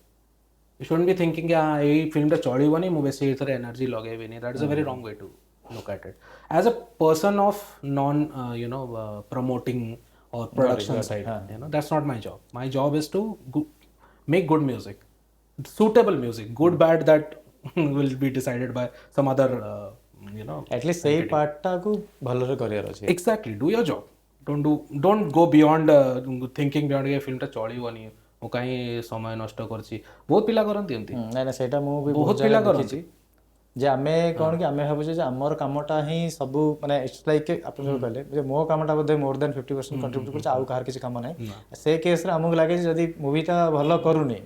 You shouldn't be thinking ये film टा चढ़ीबनी मु बेसी एथरे energy लगेबिनी. That is a very wrong way to look at it. As a person of non promoting or production side, that's not my job. My job is to make good music, suitable music. Good bad that will be decided by some other at least ସେଇ part ଟାକୁ ଭଲରେ କରିବାର ଅଛି. Exactly, do your job. Don't go beyond thinking beyond ये film टा चढ़ीबनी ମୁଁ କାହିଁ ସମୟ ନଷ୍ଟ କରିଛି ବହୁତ ପିଲା କରନ୍ତି ଏମିତି ନାଇଁ ସେଇଟା ମୁଁ ବି ବହୁତ ପିଲା କରନ୍ତି ଯେ ଆମେ କ'ଣ କି ଆମେ ଭାବୁଛେ ଯେ ଆମର କାମଟା ହିଁ ସବୁ ମାନେ ଇଟ୍ସ ଲାଇକ୍ ଆପଣ ଯେଉଁ କହିଲେ ଯେ ମୋ କାମଟା ବୋଧେ ମୋର୍ ଦେନ୍ 50% କଣ୍ଟ୍ରିବ୍ୟୁଟ୍ କରୁଛି ଆଉ କାହାର କିଛି କାମ ନାହିଁ ସେ କେସ୍ରେ ଆମକୁ ଲାଗେ ଯେ ଯଦି ମୁଭିଟା ଭଲ କରୁନି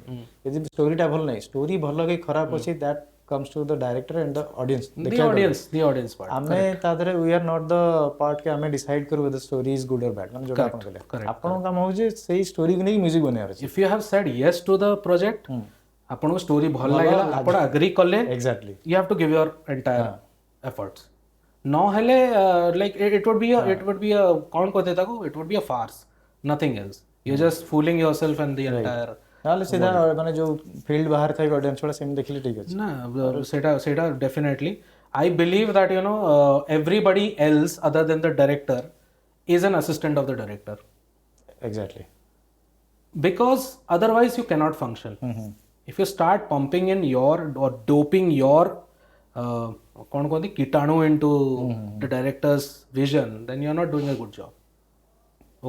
ଯଦି ଷ୍ଟୋରିଟା ଭଲ ନାହିଁ ଷ୍ଟୋରି ଭଲ କି ଖରାପ ଅଛି that comes to the director and the audience the audience part ଆମେ ତା ଦେହରେ we are not the part କି ଆମେ decide କରୁ whether story is good or bad ମାନେ ଯୋଉଟା ଆପଣ କହିଲେ ଆପଣଙ୍କ କାମ ହେଉଛି ସେଇ ଷ୍ଟୋରିକୁ ନେଇକି ମ୍ୟୁଜିକ୍ ବନେଇବାର ଅଛି if you have said yes to the project ଆପଣଙ୍କୁ ଷ୍ଟୋରି ଭଲ ଲାଗିଲା ଆପଣ ଆଗ୍ରି କଲେ exactly you have to give your entire efforts ନହେଲେ like it would be a କ'ଣ କହିତେ ତାକୁ it would be a farce nothing else you're just fooling yourself and the entire ନହେଲେ ସିଧା ମାନେ ଯୋଉ ଫିଲ୍ଡ ବାହାରେ ଥାଇ ଅଡିଏନ୍ସ ଗୁଡ଼ା ସେମିତି ଦେଖିଲେ ଠିକ୍ ଅଛି ନା ସେଇଟା definitely I believe that everybody else other than the director is an assistant of the director exactly because otherwise you cannot function if you start pumping in your or doping your कौन कहते कीटाणु into the director's vision then you're not doing a good job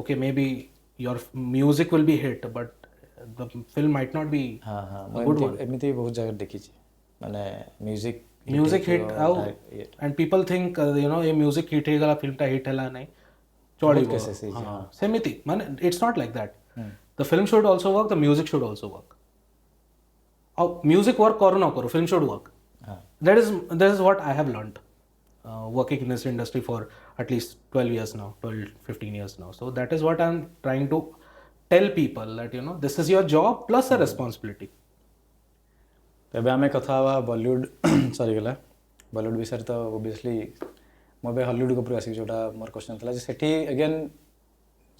okay maybe your music will be hit but the film might not be a good one ଏମିତି ବହୁତ ଜାଗାରେ ଦେଖିଛି ମାନେ music hit out and people think ये music hit ହେଇଗଲା film ଟା hit ହେଲା ନାହିଁ ଚଳିବ ସେମିତି ମାନେ it's not like that the film should also work the music should also work music work करो ना करो film should work that is what I have learned working in this industry for at least 12 years now 15 years now so that is what I'm trying to tell people that this is your job plus a responsibility ଏବେ ଆମେ କଥା ହେବା ବଲିଉଡ୍ ସରିଗଲା ବଲିଉଡ୍ ବିଷୟରେ ତ obviously ମୁଁ ଏବେ Hollywood ଉପରେ ଆସିବି ଯେଉଁଟା ମୋର କ୍ୱେଶ୍ଚନ୍ ଥିଲା ଯେ ସେଠି ଏଗେନ୍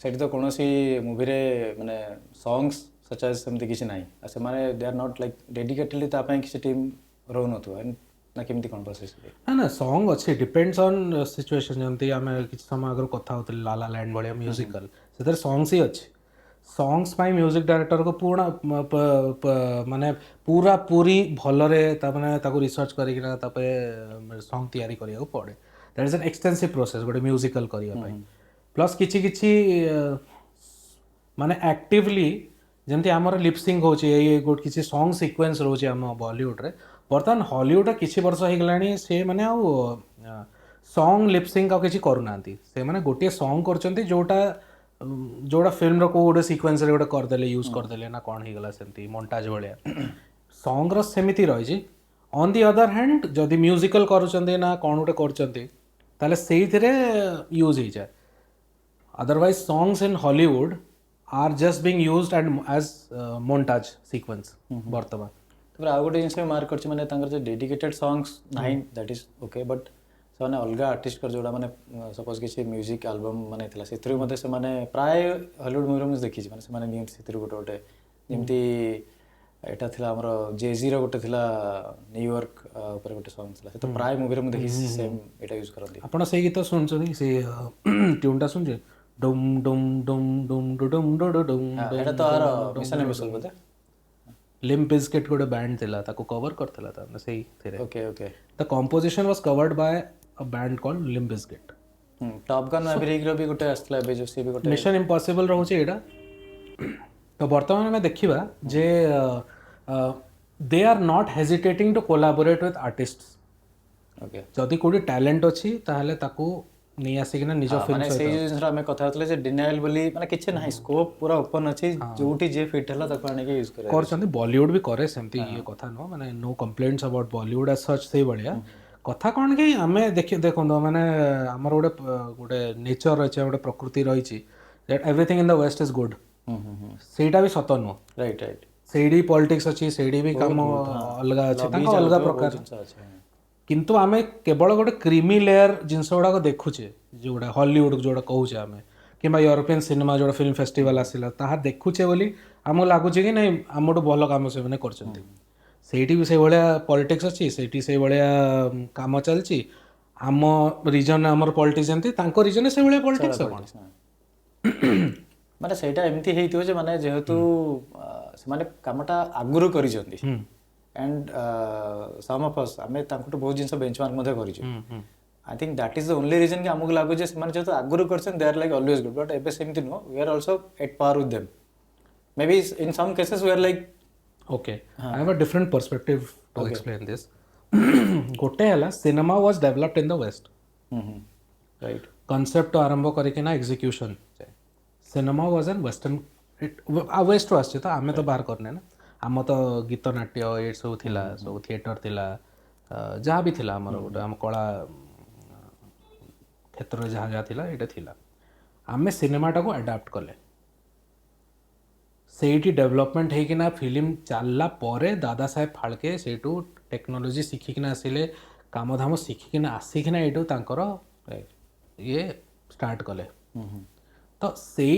ସେଠି ତ କୌଣସି ମୁଭିରେ ମାନେ ସଙ୍ଗ୍ସ ସଚ୍ ଆଜ୍ ସେମିତି କିଛି ନାହିଁ ଆଉ ସେମାନେ ଦେ ଆର୍ ନଟ୍ ଲାଇକ୍ ଡେଡିକେଟେଡ଼ଲି ତା ପାଇଁ କିଛି ଟିମ୍ ରହୁନଥିବ ନା କେମିତି କ'ଣ ପ୍ରୋସେସ୍ ନା ସଙ୍ଗ ଅଛି ଡିପେଣ୍ଡସ୍ ଅନ୍ ସିଚୁଏସନ୍ ଯେମିତି ଆମେ କିଛି ସମୟ ଆଗରୁ କଥା ହେଉଥିଲେ ଲାଲା ଲ୍ୟାଣ୍ଡ ଭଳିଆ ମ୍ୟୁଜିକାଲ୍ ସେଥିରେ ସଙ୍ଗ୍ସ ହିଁ ଅଛି ସଙ୍ଗ୍ସ ପାଇଁ ମ୍ୟୁଜିକ୍ ଡାଇରେକ୍ଟରକୁ ମାନେ ପୁରା ପୁରୀ ଭଲରେ ତାମାନେ ତାକୁ ରିସର୍ଚ୍ଚ କରିକିନା ତାପରେ ସଙ୍ଗ ତିଆରି କରିବାକୁ ପଡ଼େ ଦ୍ୟାଟ୍ ଇଜ୍ ଏନ୍ ଏକ୍ସଟେନ୍ସିଭ୍ ପ୍ରୋସେସ୍ ଗୋଟେ ମ୍ୟୁଜିକାଲ୍ କରିବା ପାଇଁ ପ୍ଲସ୍ କିଛି ମାନେ ଆକ୍ଟିଭଲି ଯେମିତି ଆମର ଲିପସିଙ୍ଗ ହେଉଛି ଏଇ ଗୋଟେ କିଛି ସଙ୍ଗ ସିକ୍ୱେନ୍ସ ରହୁଛି ଆମ ବଲିଉଡ଼ରେ ବର୍ତ୍ତମାନ ହଲିଉଡ଼ରେ କିଛି ବର୍ଷ ହେଇଗଲାଣି ସେମାନେ ଆଉ ସଙ୍ଗ ଲିପସିଙ୍ଗ ଆଉ କିଛି କରୁନାହାନ୍ତି ସେମାନେ ଗୋଟିଏ ସଙ୍ଗ କରୁଛନ୍ତି ଯୋଉଟା ଫିଲ୍ମର କେଉଁ ଗୋଟେ ସିକ୍ୱେନ୍ସରେ ଗୋଟେ କରିଦେଲେ ୟୁଜ୍ କରିଦେଲେ ନା କ'ଣ ହେଇଗଲା ସେମିତି ମଣ୍ଟାଜ ଭଳିଆ ସଙ୍ଗର ସେମିତି ରହିଛି ଅନ୍ ଦି ଅଦର ହ୍ୟାଣ୍ଡ ଯଦି ମ୍ୟୁଜିକାଲ୍ କରୁଛନ୍ତି ନା କ'ଣ ଗୋଟେ କରୁଛନ୍ତି ତାହେଲେ ସେଇଥିରେ ୟୁଜ୍ ହେଇଯାଏ otherwise songs in Hollywood are just being used as montage sequence ବର୍ତ୍ତମାନ ତାପରେ ଆଉ ଗୋଟେ ଜିନିଷ ମାର୍କ କରିଛି ମାନେ ତାଙ୍କର ଯେଉଁ ଡେଡିକେଟେଡ୍ ସଙ୍ଗ୍ସ ନାହିଁ ଦ୍ୟାଟ୍ ଇଜ୍ ଓକେ ବଟ୍ ସେମାନେ ଅଲଗା ଆର୍ଟିଷ୍ଟଙ୍କର ଯେଉଁଟା ମାନେ ସପୋଜ୍ କିଛି ମ୍ୟୁଜିକ୍ ଆଲବମ୍ ମାନେ ଥିଲା ସେଥିରୁ ମଧ୍ୟ ସେମାନେ ପ୍ରାୟ ହଲିଉଡ୍ ମୁଭିରେ ମୁଁ ଦେଖିଛି ମାନେ ସେମାନେ ନିଅନ୍ତି ସେଥିରୁ ଗୋଟେ ଯେମିତି ଏଇଟା ଥିଲା ଆମର ଜେଜିର ଗୋଟେ ଥିଲା ନ୍ୟୁୟର୍କ ଉପରେ ଗୋଟେ ସଙ୍ଗ ଥିଲା ସେ ତ ପ୍ରାୟ ମୁଭିରେ ମୁଁ ଦେଖିଛି ସେମ୍ ଏଇଟା ୟୁଜ୍ କରନ୍ତି ଆପଣ ସେଇ ଗୀତ ଶୁଣୁଛନ୍ତି ସେ ଟ୍ୟୁନ୍ଟା ଶୁଣୁଛନ୍ତି ଡୁମ୍ ଡୁମ୍ ଡୁମ୍ ଡୁମ୍ ଡୁମ୍ ଡୁମ୍ ଏଇଟା ତ ଆର ମିଶନ ଇମ୍ପସିବଲ୍ ବୋଧେ ଲିମ୍ପ ବିସ୍କିଟ୍ ଗୋଟେ ବ୍ୟାଣ୍ଡ ଥିଲା ତାକୁ କଭର କରିଥିଲା ତାମାନେ ସେଇଥିରେ okay okay the composition was covered by a band called Limp Bizkit Top Gun ମ୍ୟାଭରିକ୍ର ବି ଗୋଟେ ଆସିଥିଲା ଏବେ ଯେଉଁ ସିଏ ବି ଗୋଟେ ମିଶନ ଇମ୍ପସିବଲ୍ ରହୁଛି ଏଇଟା ତ ବର୍ତ୍ତମାନ ଆମେ ଦେଖିବା ଯେ they are not hesitating to collaborate with artists okay ଯଦି କେଉଁଠି ଟ୍ୟାଲେଣ୍ଟ ଅଛି ତାହେଲେ ତାକୁ ନେଇ ଆସିକିନା ନିଜ ଫିଲ୍ମ ସେଇ ଜିନିଷଟା ଆମେ କଥା ହେଉଥିଲେ ଯେ ଡିନାଏଲ୍ ବୋଲି ମାନେ କିଛି ନାହିଁ ସ୍କୋପ୍ ପୁରା ଓପନ୍ ଅଛି ଯୋଉଠି ଯିଏ ଫିଟ୍ ହେଲା ତାକୁ ଆଣିକି ୟୁଜ୍ କରିବା କରୁଛନ୍ତି ବଲିଉଡ୍ ବି କରେ ସେମିତି ଇଏ କଥା ନୁହଁ ମାନେ no complaints about Bollywood as such ସେଇଭଳିଆ କଥା କ'ଣ କି ଆମେ ଦେଖନ୍ତୁ ମାନେ ଆମର ଗୋଟେ ନେଚର୍ ରହିଛି ଗୋଟେ ପ୍ରକୃତି ରହିଛି that everything in the west is good ସେଇଟା ବି ସତ ନୁହଁ ରାଇଟ୍ ରାଇଟ୍ ସେଇଠି ପଲିଟିକ୍ସ ଅଛି ସେଇଠି ବି କାମ ଅଲଗା ଅଛି ତାଙ୍କ ଅଲଗା ପ୍ରକାର କିନ୍ତୁ ଆମେ କେବଳ ଗୋଟେ କ୍ରିମି ଲେୟାର ଜିନିଷ ଗୁଡ଼ାକ ଦେଖୁଛେ ଯେଉଁଗୁଡ଼ା ହଲିଉଡ଼ ଯେଉଁଟା କହୁଛେ ଆମେ କିମ୍ବା ୟୁରୋପିଆନ୍ ସିନେମା ଯେଉଁଟା ଫିଲ୍ମ ଫେଷ୍ଟିଭାଲ୍ ଆସିଲା ତାହା ଦେଖୁଛେ ବୋଲି ଆମକୁ ଲାଗୁଛି କି ନାଇଁ ଆମଠୁ ଭଲ କାମ ସେମାନେ କରିଛନ୍ତି ସେଇଠି ବି ସେଇଭଳିଆ ପଲିଟିକ୍ସ ଅଛି ସେଇଠି ସେଇଭଳିଆ କାମ ଚାଲିଛି ଆମ ରିଜନରେ ଆମର ପଲିଟିକ୍ସ ଯେମିତି ତାଙ୍କ ରିଜନରେ ସେଇଭଳିଆ ପଲିଟିକ୍ସ କ'ଣ ମାନେ ସେଇଟା ଏମିତି ହେଇଥିବ ଯେ ମାନେ ଯେହେତୁ ସେମାନେ କାମଟା ଆଗରୁ କରିଛନ୍ତି and some of us ଆମେ ତାଙ୍କଠୁ ବହୁତ ଜିନିଷ ବେଞ୍ଚମାର୍କ ମଧ୍ୟ କରିଛୁ I think that is the only reason କି ଆମକୁ ଲାଗୁଛି ଯେ ସେମାନେ ଯେହେତୁ ଆଗରୁ କରିଛନ୍ତି they are like always good but ଏବେ ସେମିତି ନୁହଁ we are also at par with them maybe in some cases we are like okay I have a different perspective to explain this गोटे है cinema was developed in the west right concept आरंभ करके ना execution cinema was an western west आसছে तो आमे तो बाहर करने ना आम तो गीत नाट्य ये सब थिला सब थिएटर थिला जहाँ भी थिला हमर गोटे आम कला क्षेत्र जहाँ जहाँ थिला एटा थिला आमे सिनेमाटा को अडाप्ट कले ସେଇଠି ଡେଭଲପମେଣ୍ଟ ହେଇକିନା ଫିଲ୍ମ ଚାଲିଲା ପରେ ଦାଦା ସାହେବ ଫାଳକେ ସେଇଠୁ ଟେକ୍ନୋଲୋଜି ଶିଖିକିନା ଆସିଲେ କାମଧାମ ଶିଖିକିନା ଆସିକିନା ଏଇଠୁ ତାଙ୍କର ଇଏ ଷ୍ଟାର୍ଟ କଲେ ତ ସେଇ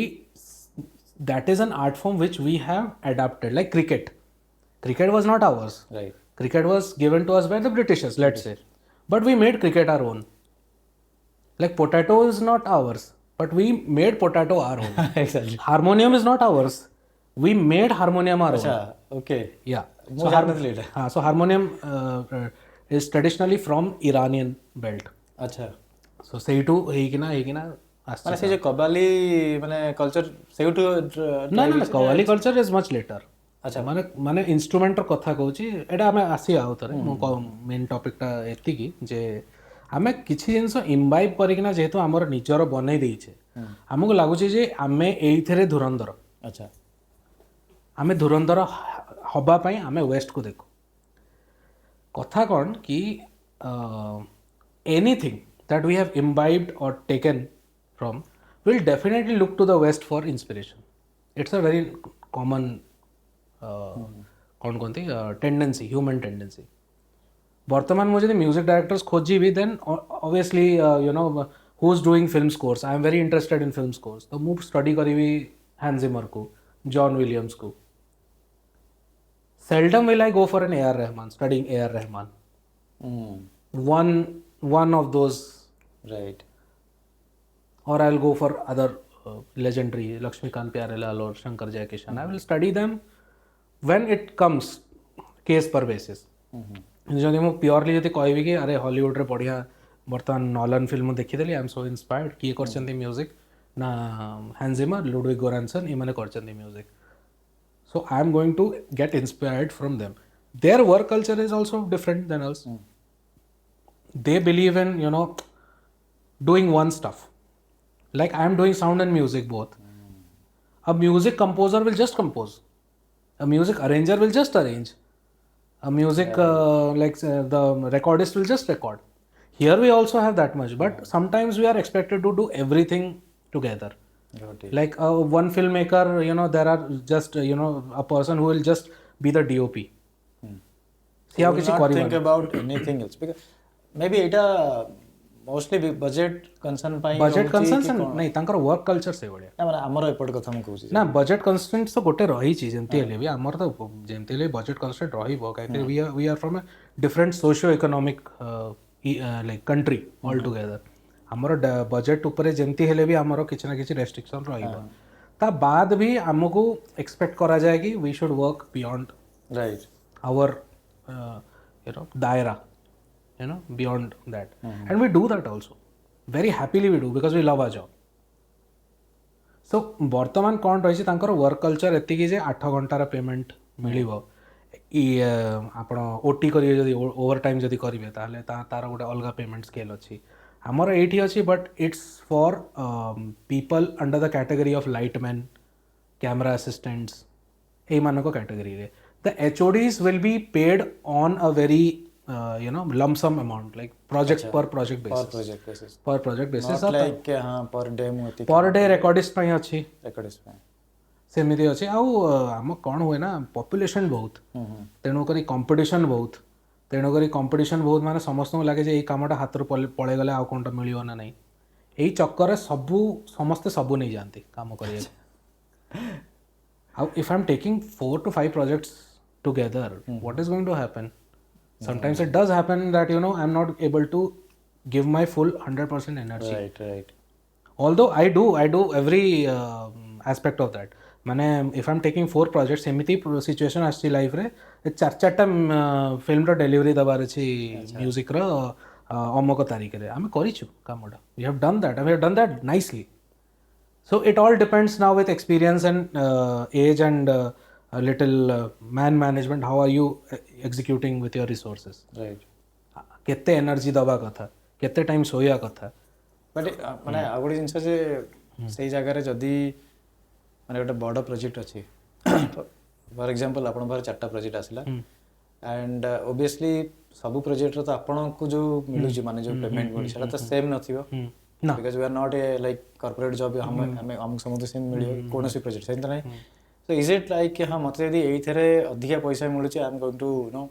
that is an art form which we have adapted like cricket was not ours right cricket was given to us by the Britishers let's say but we made cricket our own like potato is not ours but we made potato our own exactly harmonium is not ours we made harmonium our own okay yeah so so harmonium is traditionally from Iranian belt acha so ସେଇଠୁ ହେଇକିନା ମାନେ ସେ ଯେ କବାଲି ମାନେ culture ସେଇଠୁ ନା ନା qawwali culture is much letter ଆଚ୍ଛା ମାନେ ଇନଷ୍ଟ୍ରୁମେଣ୍ଟର କଥା କହୁଛି ଏଇଟା ଆମେ ଆସିବା ଆଉ ଥରେ ମୁଁ ମେନ୍ ଟପିକଟା ଏତିକି ଯେ ଆମେ କିଛି ଜିନିଷ ଇମ୍ବାଇବ୍ କରିକିନା ଯେହେତୁ ଆମର ନିଜର ବନେଇ ଦେଇଛେ ଆମକୁ ଲାଗୁଛି ଯେ ଆମେ ଏଇଥିରେ ଧୁରନ୍ଧର ଆଚ୍ଛା ଆମେ ଧୁରନ୍ଧର ହବା ପାଇଁ ଆମେ ୱେଷ୍ଟକୁ ଦେଖୁ କଥା କ'ଣ କି anything that we have imbibed or taken from will definitely look to the west for inspiration it's a very common कौन कहते टेंडेंसी ह्यूमन टेंडेंसी वर्तमान मुझे म्यूजिक डायरेक्टर्स खोजी भी then obviously you know who is doing film scores I am very interested in film scores तो मुझे study करी Hans Zimmer को जॉन विलियम्स को seldom will I go for an AR Rahman studying AR Rahman one of those right or I'll go for other legendary Lakshmikant Pyarelal or Shankar Jaikishan I will study them when it comes case per basis ଯଦି ମୁଁ ପ୍ୟୋରଲି ଯଦି କହିବି କି ଆରେ ହଲିଉଡ଼ରେ ବଢ଼ିଆ ବର୍ତ୍ତମାନ ନଲନ୍ film ଦେଖିଦେଲି I M show ଇନ୍ସପାୟାର୍ଡ କିଏ କରିଛନ୍ତି ମ୍ୟୁଜିକ୍ ନା ହାନ୍ସ ଜିମର ଲୁଡୱିଗ ଗୋରାନସନ୍ ଏମାନେ କରିଛନ୍ତି music so I am going to get inspired from them their work culture is also different than us they believe in you know doing one stuff like I am doing sound and music both a music composer will just compose a music arranger will just arrange a music the recordist will just record here we also have that much but sometimes we are expected to do everything together like one filmmaker you know there are just you know a person who will just be the DOP see how kichi kari think about anything else because maybe eta mostly budget concern pai budget concerns nahi tankar work culture se badiya na mane amar eport katha mu कहूची ना budget constraints तो गोटे रही छी जेमती हेले भी हमर तो जेमती हेले budget constraint रहिबो काहे we are from a different socio economic like country all together हमर बजेट ऊपर जेमती हेले भी हमर किछ ना किछ रेस्ट्रिक्शन रहिबो ता बाद भी हमको एक्सपेक्ट करा जाए कि we should work beyond right our you know daira you know beyond that and we do that also very happily we do because we love our job so ବର୍ତ୍ତମାନ କ'ଣ ରହିଛି ତାଙ୍କର ୱାର୍କ କଲଚର ଏତିକି ଯେ 8 ଘଣ୍ଟାର ପେମେଣ୍ଟ ମିଳିବ ଆପଣ ଓଟି କରିବେ ଯଦି ଓଭର ଟାଇମ୍ ଯଦି କରିବେ ତାହେଲେ ତାର ଗୋଟେ ଅଲଗା ପେମେଣ୍ଟ ସ୍କେଲ୍ ଅଛି ଆମର ଏଇଠି ଅଛି but it's for people under the category of light man camera assistants ଏଇମାନଙ୍କ କ୍ୟାଟେଗୋରୀରେ the HODs will be paid on a very you know lump sum amount like project per project basis not like per day mu eti per day recordist ପାଇଁ ଅଛି recordist ପାଇଁ ସେମିତି ଅଛି ଆଉ ଆମ କ'ଣ ହୁଏ ନା ପପୁଲେସନ୍ ବହୁତ ତେଣୁକରି କମ୍ପିଟିସନ୍ ବହୁତ ତେଣୁକରି କମ୍ପିଟିସନ୍ ବହୁତ ମାନେ ସମସ୍ତଙ୍କୁ ଲାଗେ ଯେ ଏଇ କାମଟା ହାତରୁ ପଳେଇଗଲେ ଆଉ କ'ଣଟା ମିଳିବ ନା ନାହିଁ ଏଇ ଚକ୍କରରେ ସମସ୍ତେ ସବୁ ନେଇଯାଆନ୍ତି କାମ କରିବାକୁ ଆଉ if I'm taking 4 to 5 projects together what is going to happen sometimes it does happen that you know I'm not able to give my full 100% energy right although I do every aspect of that माने if I'm taking 4 projects एमिति situation आछि life रे चारटा film रो delivery दबार अछि music रो अमक तारीख रे हम करिछु कामडा we have done that nicely so it all depends now with experience and age and a little man management how are you executing with your resources right केते energy दबा कथा केते time सोया कथा but माने आ गोटे जिनस जे सेही जगह जदि माने गोटे बड़ प्रोजेक्ट अच्छी फॉर एग्जांपल आपण बार 4टा प्रोजेक्ट आसला एंड ऑब्वियसली सब प्रोजेक्ट तो आपण को जो मिलुची माने जो पेमेंट मिलुची सेटा तो सेम नथिबो because we are not a like corporate job हम समझ सेम मिलियो कोनोसी प्रोजेक्ट सेंत नहीं सो इज इट लाइक हाँ मत यदि एथरे अधिका पैसा मिलुची I am going to you know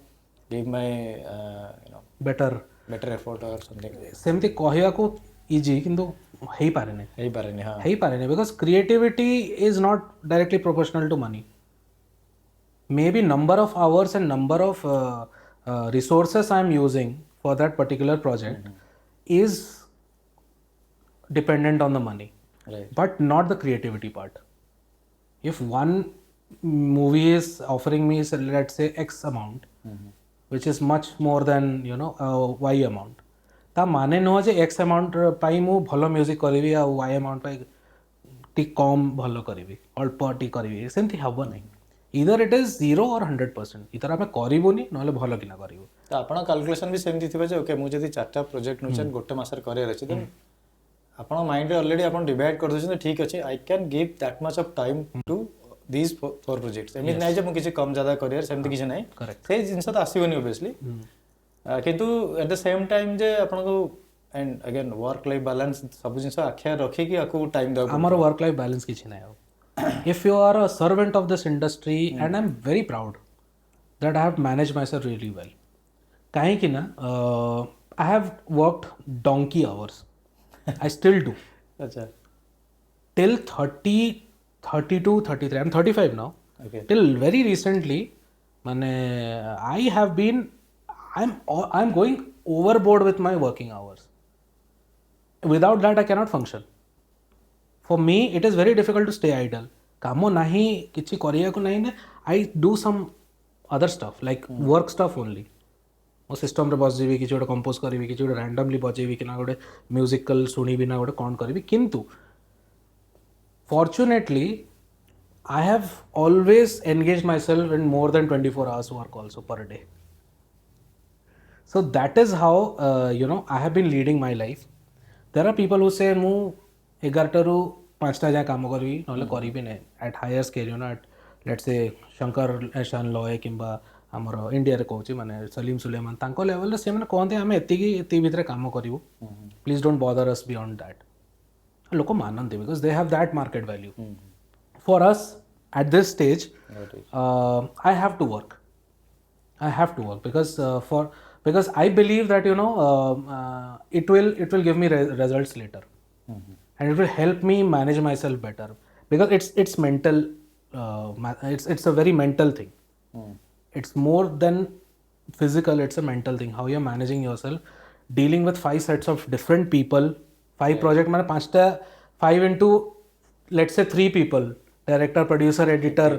give my you know better effort or something सेमती कहया को इजी किंतु हेई पारेनी हाँ because creativity is not directly proportional to money maybe number of hours and number of resources I am using for that particular project is dependent on the money, but not the creativity part. If one movie is offering me, so let's say X amount, which is much more than you know Y amount, ता माने नुह जे X amount पाई मु भलो music करिवि आ Y amount pi T कम भलो करिवि अल्प T करिवि सेमती हबो नहीं इधर इट इज 0 और 100% इधर आमे करिवोनी नले भलो किना करिवो तो आपण कैलकुलेशन भी सेमती थिबे जे ओके मु जदी 4टा प्रोजेक्ट नुचन गोटे मासर करियर अछि देन आपण माइंड रे ऑलरेडी आपण डिवाइड कर दोछन ठीक अछि I can give that much of time to these 4 projects एमित नै जे मु किछि कम ज्यादा करियर सेमती किछि नै से जिंस तो आसीबोनी ऑब्वियसली किंतु एट द सेम टाइम जे आपण को and again work life balance सब जिंस आख्या रखी कि आकू टाइम दो हमर वर्क लाइफ बैलेंस किछि नै if you are a servant of this industry and I'm very proud that I have managed myself really well kahin ki na I have worked donkey hours I still do acha till 32 33 I'm 35 now okay till very recently mane I have been I'm going overboard with my working hours without that I cannot function for me it is very difficult to stay idle कामो नाही किछि करिया को नाही ने I do some other stuff like work stuff only मो system रे बस जेबी किछि गोटे कंपोज करबी किछि गोटे रैंडमली बजेबी कि ना गोटे म्यूजिकल सुनिबी ना गोटे कोन करबी किंतु fortunately I have always engaged my self in more than 24 hours work also per day so that is how you know I have been leading my life there are people who say mu 11 ru 5टा जाए काम करी ना करी ना at higher scale you know at let's say Shankar एशान Loy किंबा आमर India रे कहूँ माने सलीम सुलेमान तांको लेवल से मैंने कहते आम एति भितर काम करूँ please don't bother us beyond that लोक मानते because they have that market value for us at this stage I have to work because I believe that you know it will give me results later and it will help me manage myself better because it's mental it's a very mental thing it's more than physical it's a mental thing how you're managing yourself dealing with 5 sets of different people 5 project माने 5टा 5 into let's say 3 people director producer editor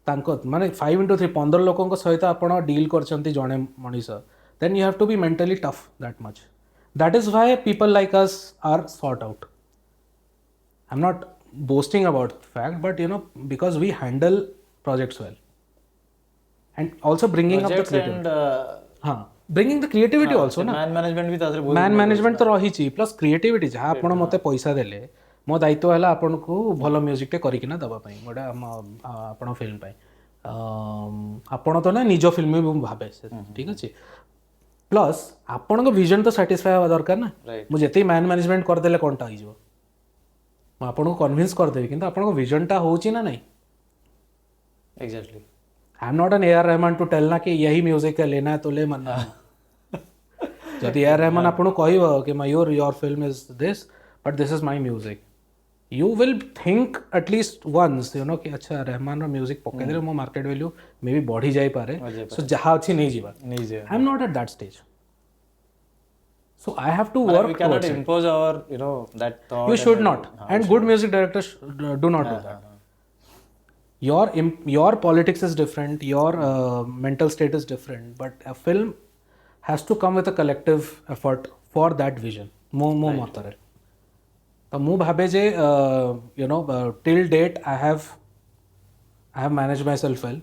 तांको माने 5 into 3 15 लोकन को सहित आपण deal करछंती जणे Manish then you have to be mentally tough that much that is why people like us are sought out I'm not boasting about the fact but you know because we handle projects well and also bringing projects up the creativity and bringing the creativity also na man management भी तादरे बहुत man management तो रही ची plus creativity जहाँ आपण मते पैसा देले मो दायित्व हला आपण को भलो म्यूजिक टे करी किना दबा पई गोटे आपण फिल्म पई आपण तो ना निजो फिल्म भी भाबे ठीक अछि प्लस आपण को विजन तो सैटिस्फाई हवा दरकार ना मुझे जेते मैन मैनेजमेंट कर देले कोनटा हो जिवो मैं आपण को कन्विंस कर देबी किंतु आपण को विजन टा होची ना नहीं exactly I am not an AR Rahman to tell ना कि यही म्यूजिक लेना है तो ले मना जदि एआर रहमान आपण को कहबो कि Mayur your film is this but this is my music you will think at least once you know कि अच्छा रहमान रो म्यूजिक पके दे मो मार्केट वैल्यू मे बी बढ़ी जाई पारे सो जहा अछि नहीं जीवा आई am not at that stage so I have to work we cannot impose our you know that thought you should not and good music directors do not do that your politics is different your mental state is different but a film has to come with a collective effort for that vision mo matare to mu bhabe je you know till date I have managed myself well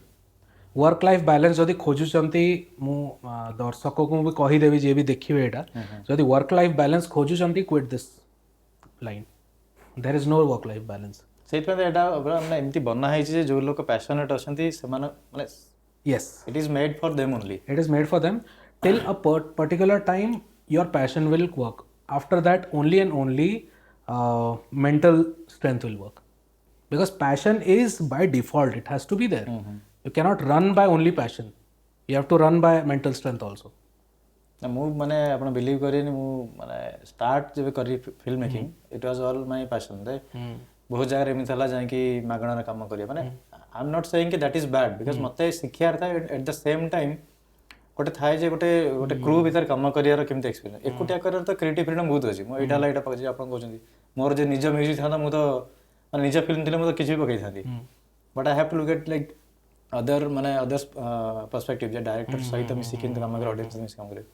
work life balance जदि खोजुचंती मु दर्शक को भी कहीदेवी जे भी देखिए एटा जदि work life balance खोजुचंती quit this line there is no work life balance ସେଇଥିପାଇଁ ଏଇଟା ମାନେ ଏମିତି ବନା ହେଇଛି ଯେ ଯୋଉ ଲୋକ ପ୍ୟାସନେଟ୍ ଅଛନ୍ତି ସେମାନେ ମାନେ yes it is made for them only. it is made for them till a particular time your passion will work after that only and only mental strength will work because passion is by default it has to be there you cannot run by only passion you have to run by mental strength also ମୁଁ ମାନେ ଆପଣ believe କରିବେନି ମୁଁ ମାନେ start ଯେବେ କରି film making it was all my passion ଦେ ବହୁତ ଜାଗାରେ ଏମିତି ହେଲା ଯାଇକି ମାଗଣାରେ କାମ କରିବା ମାନେ ଆଇ ଏମ୍ ନଟ୍ ସେଇଂ କି ଦ୍ୟାଟ୍ ଇଜ୍ ବ୍ୟାଡ୍ ବିକଜ ମୋତେ ଶିଖିବାର ଥାଏ ଏଟ୍ ଦ ସେମ୍ ଟାଇମ୍ ଗୋଟେ ଥାଏ ଯେ ଗୋଟେ କ୍ରୁ ଭିତରେ କାମ କରିବାର କେମିତି ଏକ୍ସପିରିଏନ୍ସ ଏକୁଟିଆ କରିବାର ତ କ୍ରିଏଟିଭ୍ ଫ୍ରିଡମ୍ ବହୁତ ଅଛି ମୁଁ ଏଇଟା ହେଲା ଏଇଟା ପକେଇଛି ଆପଣ କହୁଛନ୍ତି ମୋର ଯେ ନିଜ ମ୍ୟୁଜିକ୍ ଥାନ୍ତା ମୁଁ ତ ମାନେ ନିଜ ଫିଲ୍ମ ଥିଲେ ମୁଁ ତ କିଛି ବି ପକେଇଥାନ୍ତି but I have to look at like others perspective ଯେ ଡାଇରେକ୍ଟର ସହିତ ମିଶିକି କେମିତି କାମ କରିବ ଅଡ଼ିଏନ୍ସ ମିଶି କାମ କରିବ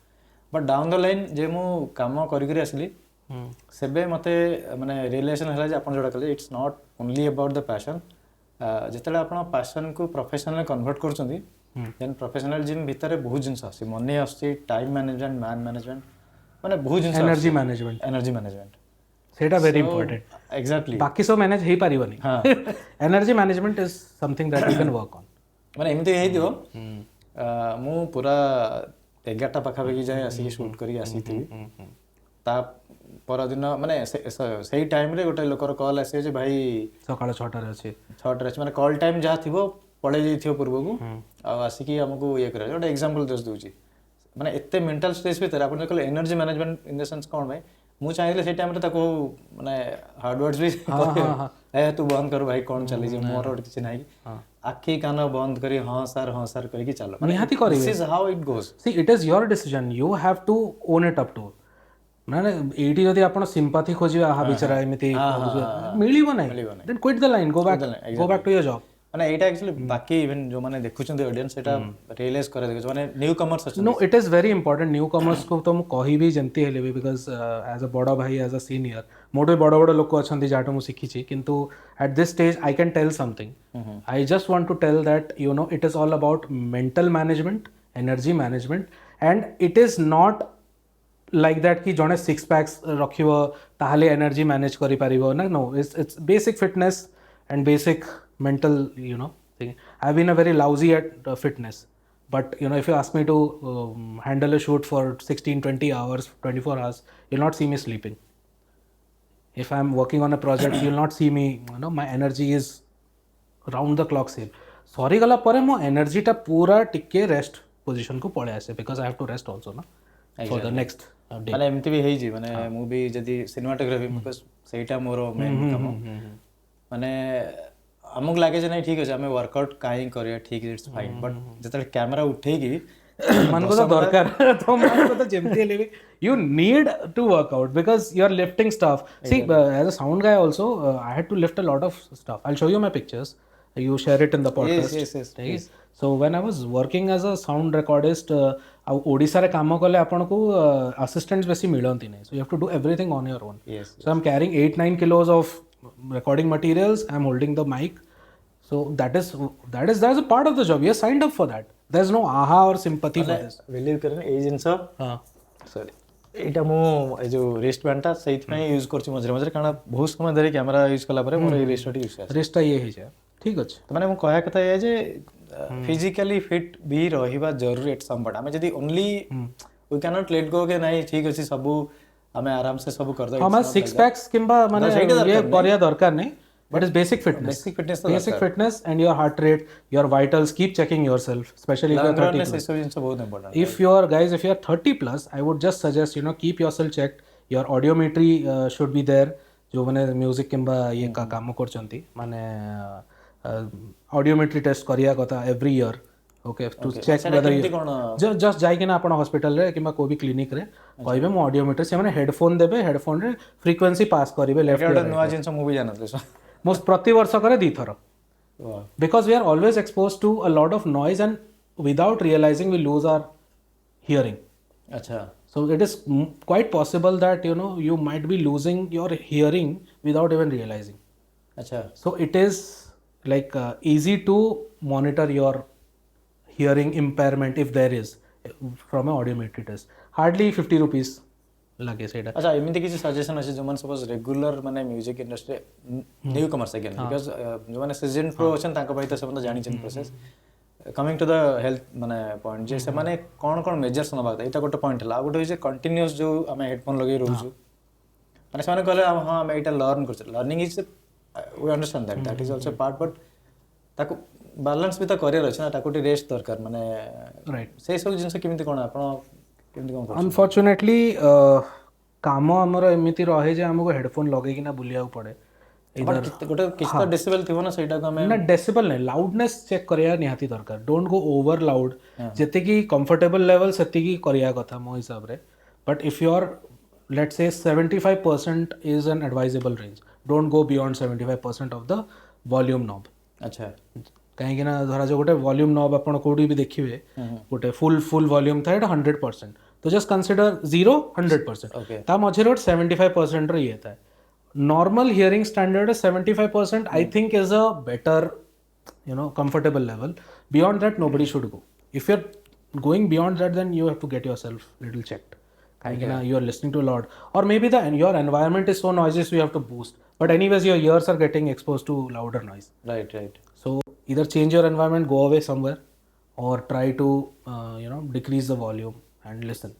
ବଟ୍ ଡାଉନ୍ ଦ ଲାଇନ୍ ଯେ ମୁଁ କାମ କରିକରି ଆସିଲି ସେବେ ମୋତେ ମାନେ ରିଏଲାଇଜେସନ୍ ହେଲା ଯେ ଆପଣ ଯେଉଁଟା କହିଲେ it's not only about the passion ଯେତେବେଳେ ଆପଣ ପ୍ୟାସନ୍କୁ ପ୍ରଫେସନାଲ୍ କନଭର୍ଟ କରୁଛନ୍ତି ଦେନ୍ ପ୍ରଫେସନାଲିଜିମ୍ ଭିତରେ ବହୁତ ଜିନିଷ ଆସୁଛି ମନି ଆସୁଛି ଟାଇମ୍ ମ୍ୟାନେଜମେଣ୍ଟ ମ୍ୟାନ୍ ମ୍ୟାନେଜମେଣ୍ଟ ମାନେ ବହୁତ ଜିନିଷ ଏନର୍ଜି ମ୍ୟାନେଜମେଣ୍ଟ ସେଇଟା ଭେରି ଇମ୍ପୋର୍ଟାଣ୍ଟ ଏକ୍ଜାକ୍ଟଲି ବାକି ସବୁ ମ୍ୟାନେଜ ହେଇପାରିବନି energy management is something that you can work on ମାନେ ଏମିତି ହେଇଥିବ ମୁଁ ପୁରା 11ଟା ପାଖାପାଖି ଯାଏ ଆସିକି ସୁଟ୍ କରିକି ଆସିଥିବି ତା ପରଦିନ ମାନେ ସେଇ ଟାଇମ୍ରେ ଗୋଟେ ଲୋକର କଲ୍ ଆସିବ ଯେ ଭାଇ ସକାଳ 6ଟାରେ ଅଛି ମାନେ କଲ୍ ଟାଇମ୍ ଯାହା ଥିବ ପଳେଇ ଯାଇଥିବ ପୂର୍ବକୁ ଆଉ ଆସିକି ଆମକୁ ଇଏ କରିବା ଗୋଟେ ଏକ୍ଜାମ୍ପଲ୍ ଦେଉଛି ମାନେ ଏତେ ମେଣ୍ଟାଲ୍ ଷ୍ଟ୍ରେସ୍ ଭିତରେ ଆପଣ କହିଲେ energy management in the sense କ'ଣ ପାଇଁ ମୁଁ ଚାହିଁଥିଲି ସେଇ ଟାଇମ୍ରେ ତାକୁ ମାନେ ହାର୍ଡ ୱାର୍ଡସ୍ ବି ତୁ ବନ୍ଦ କର ଭାଇ କ'ଣ ଚାଲିଛି ମୋର ଗୋଟେ କିଛି ନାହିଁ ଆଖି କାନ ବନ୍ଦ କରି ହଁ ସାର୍ କହିକି ଚାଲ ନିହାତି କରିବେ this is how it goes see it is your decision you have to own it up to ମାନେ ଏଇଠି ଯଦି ଆପଣ ସିମ୍ପାଥି ଖୋଜିବେ ଆହା ବିଚାରା ଏମିତି ମିଳିବ ନାହିଁ then quit the line go back to your job ମାନେ ଏଇଟା ଆକ୍ଚୁଆଲି ବାକି ଇଭେନ୍ ଯୋଉମାନେ ଦେଖୁଛନ୍ତି ଅଡିଏନ୍ସ ସେଟା ରିୟଲାଇଜ୍ କରା ଦେଖୁଛନ୍ତି ମାନେ ନ୍ୟୁ କମର୍ସ ଅଛନ୍ତି no it is very important newcomers को तो ମୁଁ କହିବି ଯେମିତି ହେଲେ ବି ବିକଜ ଆଜ୍ ଅ ବଡ଼ ଭାଇ ଆଜ୍ ଅ ସିନିୟର ମୋଠୁ ବଡ଼ ବଡ଼ ଲୋକ ଅଛନ୍ତି ଯାହାଠୁ ମୁଁ ଶିଖିଛି କିନ୍ତୁ at this stage I can tell something I just want to tell that you know it is all about mental management energy management and it is not like that कि जड़े सिक्स पैक्स रखिब ताहले energy manage करि पारिबो ना no it's basic fitness and basic mental you know thing I have been a very lousy at fitness but you know if you ask me to handle a shoot for 16-20 hours 24 hours you'll not see me sleeping if I'm working on a project you'll not see me you know my energy is round the clock same sorry gala pare mo energy ta pura tikke rest position ku pole ase because I have to rest also na for the next day ମାନେ ଏମିତି ବି ହେଇଛି ମାନେ ମୁଁ ବି ଯଦି cinematography because ସେଇଟା ମୋର main କାମ ମାନେ ଆମକୁ ଲାଗେ ଯେ ନାଇଁ ଠିକ୍ ଅଛି ଆମେ ୱାର୍କଆଉଟ୍ କାହିଁ କରିବା ଠିକ୍ ଇଟ୍ସ ଫାଇନ୍ ବଟ୍ ଯେତେବେଳେ କ୍ୟାମେରା ଉଠେଇକି ମାନଙ୍କୁ ତ ଦରକାର ତମମାନଙ୍କୁ ତ ଯେମିତି ହେଲେ ବି you need to work out because you're lifting stuff see as a sound guy also I had to lift a lot of stuff I'll show you my pictures you share it in the podcast yes. so when I was working as a sound recordist ଆଉ ଓଡ଼ିଶାରେ କାମ କଲେ ଆପଣଙ୍କୁ assistants ବେଶୀ ମିଳନ୍ତି ନାହିଁ so you have to do everything on your own so I'm carrying 8-9 kilos of recording materials I'm holding the mic so that is that's a part of the job you're signed up for that there's no aha or sympathy for this believe କରେନି ଏଇ ଜିନିଷ ସରି ଏଇଟା ମୁଁ ଏଇ ଯେଉଁ ରିଷ୍ଟ ବ୍ୟାଣ୍ଡଟା ସେଇଥିପାଇଁ use କରୁଛି ମଝିରେ ମଝିରେ କାରଣ ବହୁତ ସମୟ ଧରି କ୍ୟାମେରା ୟୁଜ୍ କଲା ପରେ ମୋର ଏଇ ରିଷ୍ଟଟା ୟୁଜ୍ କରେ ରିଷ୍ଟଟା ଇଏ ହେଇଯାଏ ଠିକ୍ ଅଛି ମାନେ ମୁଁ କହିବା କଥା ଏଇଆ ଯେ ଫିଜିକାଲି ଫିଟ୍ ବି ରହିବା ଜରୁରୀ ଏଟ୍ ସମ୍ ପଏଣ୍ଟ ଆମେ ଯଦି only we can not let go के नहीं ठीक अछि सब हमें आराम से सब कर दो हम सिक्स पैक्स किंबा माने ये परिया दरकार नहीं but it's basic fitness and your heart rate your vitals keep checking yourself especially if you're 30 plus. if you're guys if you're 30 plus I would just suggest you know keep yourself checked your audiometry should be there जो माने music किंबा ये का काम करचंती माने audiometry test करिया कथा every year okay to check whether just जाइके ना आपण हॉस्पिटल रे किंबा को भी क्लिनिक रे कहबे मो ऑडियोमीटर से माने हेडफोन देबे हेडफोन रे फ्रीक्वेंसी पास करिवे लेफ्ट राइट नुवा जिंस मूवी जानत मोस्ट प्रति वर्ष करे दी थर because we are always exposed to a lot of noise and without realizing we lose our hearing acha so it is quite possible that you know you might be losing your hearing without even realizing acha so it is like easy to monitor your hearing impairment if there is from an audiometry test. Hardly 50 rupees lage seita. अच्छा एमती किसी suggestion अच्छे जो मैंने suppose regular माने music industry new commerce again because जो मैंने season pro अछन तांको भाई तो सब जानि छन process coming to the health माने पॉइंट जे से माने कोन कोन मेजर्स नबा एटा गोटे पॉइंट हला गोटे जे कंटीन्यूअस जो हमें हेडफोन लगे रहउछु माने साने कहले हां हमें एटा लर्न कर learning is we understand that is also part but ताको बैलेंस भी तो करियर अछि ना ताको रेस्ट दरकार माने राइट से सब जिंस केमिति कोन आपण केमिति कोन अनफॉर्चुनेटली काम आमर एमती रहे जे हमको हेडफोन लगे ना बुलिया पड़े गोटे किछटा डेसिबल थिबो ना सेटा को हमें ना डेसिबल नहीं लाउडनेस चेक करिया निहाती दरकार डोंट गो ओवर लाउड जेते की कंफर्टेबल लेवल सेति की करिया कथा मो हिसाब रे but if you are let's say 75% is an advisable range don't go beyond 75% of the volume knob अच्छा कहीं ना धरा जो गोटे वॉल्यूम नॉब आपण कोडी भी देखिबे गोटे फुल वॉल्यूम था 100% तो जस्ट कंसीडर 0 100% ता मझे 75% रे ये था normal hearing standard is 75%. I think is a better comfortable level. Beyond that nobody should go. If you're going beyond that then you have to get yourself little checked. You are listening to a lot or maybe your environment is so noisy so you have to boost, but anyways your ears are getting exposed to louder noise. Right So either change your environment, go away somewhere, or try to decrease the volume and listen.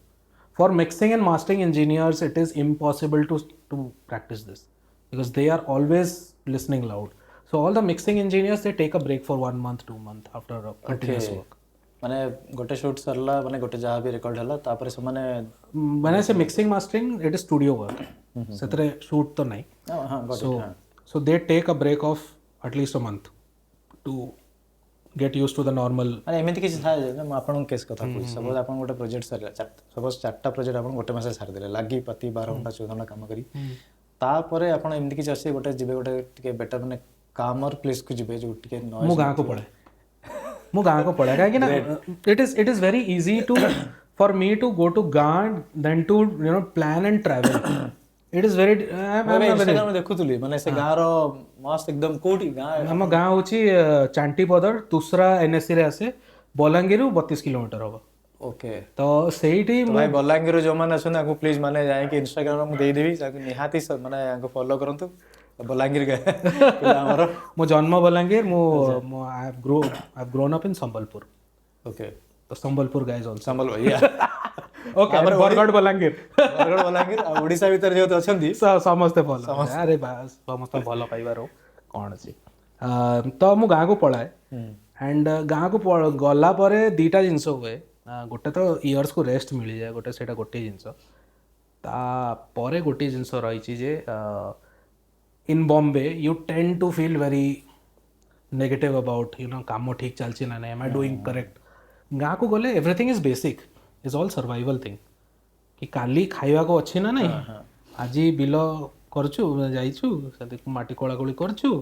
For mixing and mastering engineers, it is impossible to practice this because they are always listening loud. So all the mixing engineers, they take a break for 1 month, 2 months after a continuous work. माने गोटे shoot सरला माने गोटे जहाँ भी record हला तापर से माने when I say mixing mastering, it is studio work. सेतरे shoot तो नहीं. So they take a break of at least a month to get used to the normal. माने एमिति किछ था जे म आपन केस कथा कहू सपोज आपन गोटे प्रोजेक्ट सरला सपोज 4टा प्रोजेक्ट आपन गोटे मासे सार देले लागी पति 12 घंटा 14 घंटा काम करी तापरे आपन एमिति किछ अछि गोटे जिबे गोटे टिके बेटर माने कामर प्लेस को जिबे जो टिके नॉइज मु गां को पड़े काहे कि ना it is very easy to for me to go to गां than to plan and travel. It is very Instagram में देखुतली माने से गां रो मस्त एकदम कोठी गां हम गां होची चांटी पदर दूसरा एनएससी रे आसे बलांगीर 32 किलोमीटर होबो. ओके तो सेठी भाई बलांगीर जो माने अछन आको प्लीज माने जाय कि Instagram रे मु देई देबी ताको निहाती माने आको फॉलो करंतु बलांगीर के हमरो मो जन्म बलांगीर मो I have grown up in Sambalpur. Okay तो संबलपुर गाइस आल्सो संबल या ओके बरगढ़ बलांगीर ओडिसा भीतर जो अछंती समस्त भलो अरे बास समस्त भलो पाइबारो कोन अछि तो मु गां को पळाए एंड गां को गला परे दीटा जिंस हुए गोटे तो इयर्स को रेस्ट मिली जाए गोटे सेटा गोटे जिंस ता परे गोटे जिंस रही छि जे in Bombay you tend to feel very negative about काम ठीक चलछि ना एम आई डूइंग करेक्ट. गां को गले everything is basic is all survival thing कि काली खाइबा को अछि ना नहीं आज बिल करछु जाइछु सदी माटी कोळाकोळी करछु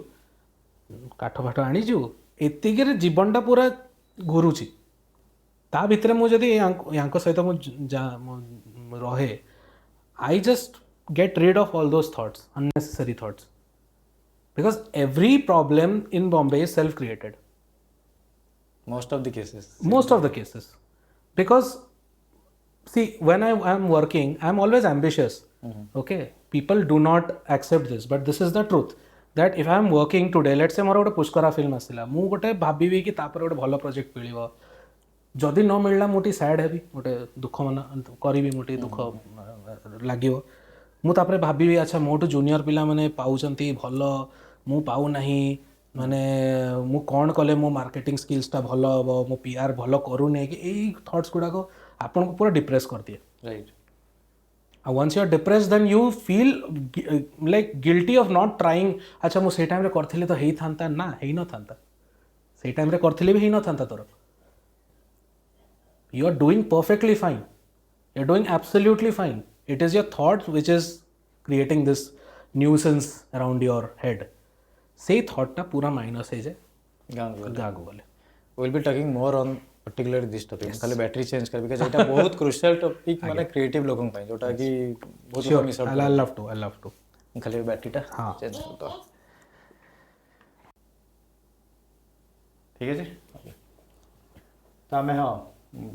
काठ फाठ आनिछु एतिके जीवनटा पूरा घुरुछि ता भितरे मु जदी यांको सहित मु रहे I just get rid of all those thoughts unnecessary thoughts because every problem in Bombay is self created. Most of the cases because see when I am working I am always ambitious. Okay, people do not accept this but this is the truth that if I am working today let's say मोर गोटे पुष्करा film आसिला मु गोटे भाबिबी कि तापर गोटे भलो project मिलिबो जदि न मिलला मोटी सैड हेबी गोटे दुख मन करिबी मोटी दुख लागिवो मु तापर भाबिबी अच्छा मोटू जूनियर पिला माने पाउचंती भलो मु पाउ नाही माने मु कौन कले मो मार्केटिंग स्किल्सटा भलो हबो मो पीआर भलो करू नै कि एई थॉट्स गुडा को आपन को पूरा डिप्रेस कर दिए. Right once you are depressed then you feel like guilty of not trying. अच्छा मु से टाइम रे करथिले तो हेई थांता ना हेई न थांता से टाइम रे करथिले भी हेई न थांता तोर. You are doing perfectly fine you are doing absolutely fine. It is your thoughts which is creating this nuisance around your head. से थॉटटा पूरा माइनस है जे गागो वाले will be talking more on particular this topic खाली battery change कर because एटा बहुत क्रूशियल टॉपिक माने क्रिएटिव लोगन पय जोटा कि बहुत miss out I love to खाली बैटरीटा चेंज कर दो. ठीक है जी तो आम हाँ